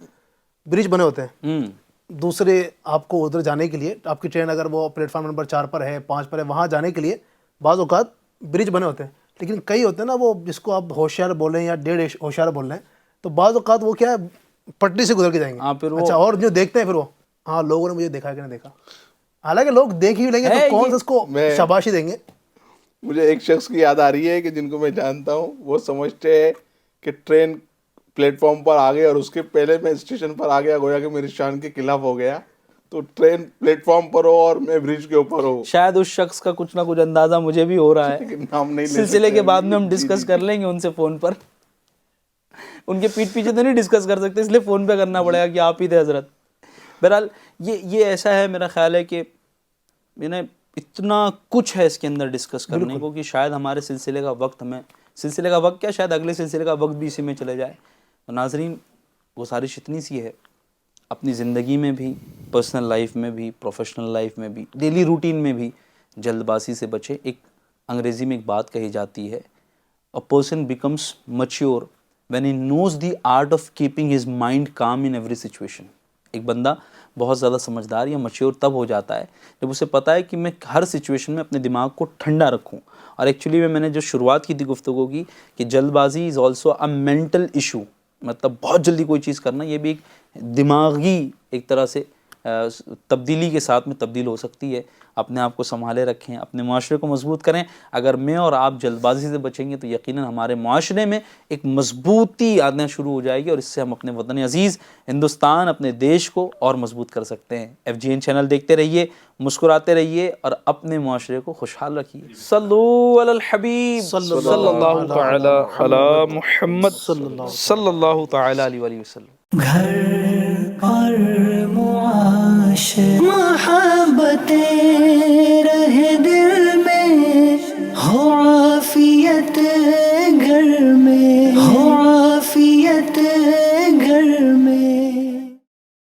برج بنے ہوتے ہیں, دوسرے آپ کو ادھر جانے کے لیے, آپ کی ٹرین اگر وہ پلیٹ فارم نمبر 4 پر ہے, 5 پر ہے, وہاں جانے کے لیے بعض اوقات برج بنے ہوتے ہیں. لیکن کئی ہوتے ہیں نا وہ جس کو آپ ہوشیار بول رہے ہیں یا 1.5 ہوشیار بول رہے ہیں, تو بعض اوقات وہ کیا ہے پٹری سے گزر کے جائیں گے. اچھا اور جو دیکھتے ہیں پھر وہ ہاں لوگوں نے مجھے دیکھا کہ نہیں دیکھا, حالانکہ لوگ دیکھ ہی لیں گے تو کون سا اس کو شاباشی دیں گے. مجھے ایک شخص کی یاد آ رہی ہے کہ جن کو میں جانتا ہوں, وہ سمجھتے ہیں کہ ٹرین پلیٹ فارم پر آ گئی اور اس کے پہلے میں اسٹیشن پر آ گیا, گویا کہ میری شان کے خلاف ہو گیا. تو ٹرین پلیٹ فارم پر ہو اور میں برج کے اوپر ہوں. شاید اس شخص کا کچھ نہ کچھ اندازہ مجھے بھی ہو رہا ہے, نام نہیں سلسلے کے بعد میں ہم ڈسکس کر لیں گے ان سے فون پر. ان کے پیٹھ پیچھے تو نہیں ڈسکس کر سکتے, اس لیے فون پہ کرنا پڑے گا کہ آپ ہی تھے حضرت. بہرحال یہ ایسا ہے, میرا خیال ہے کہ اتنا کچھ ہے اس کے اندر ڈسکس کرنے کو کہ شاید ہمارے سلسلے کا وقت کیا, شاید اگلے سلسلے کا وقت بھی اسی میں چلے جائے. تو ناظرین گزارش اتنی سی ہے, اپنی زندگی میں بھی, پرسنل لائف میں بھی, پروفیشنل لائف میں بھی, ڈیلی روٹین میں بھی جلد بازی سے بچے. ایک انگریزی میں ایک بات کہی جاتی ہے, a person becomes mature when he knows the art of keeping his mind calm in every situation. ایک بندہ بہت زیادہ سمجھدار یا میچور تب ہو جاتا ہے جب اسے پتہ ہے کہ میں ہر سچویشن میں اپنے دماغ کو ٹھنڈا رکھوں. اور ایکچولی میں نے جو شروعات کی تھی گفتگو کی کہ جلد بازی is also a mental issue, مطلب بہت جلدی کوئی چیز کرنا, یہ بھی ایک دماغی ایک طرح سے تبدیلی کے ساتھ میں تبدیل ہو سکتی ہے. اپنے آپ کو سنبھالے رکھیں, اپنے معاشرے کو مضبوط کریں. اگر میں اور آپ جلد بازی سے بچیں گے تو یقیناً ہمارے معاشرے میں ایک مضبوطی آنا شروع ہو جائے گی, اور اس سے ہم اپنے وطن عزیز ہندوستان, اپنے دیش کو اور مضبوط کر سکتے ہیں. FGN چینل دیکھتے رہیے, مسکراتے رہیے اور اپنے معاشرے کو خوشحال رکھیے. صلو علی الحبیب صلی اللہ تعالی علی محمد صلی اللہ تعالی علیہ وآلہ وسلم. گھر اور معاشرے محبتیں رہے دل میں ہو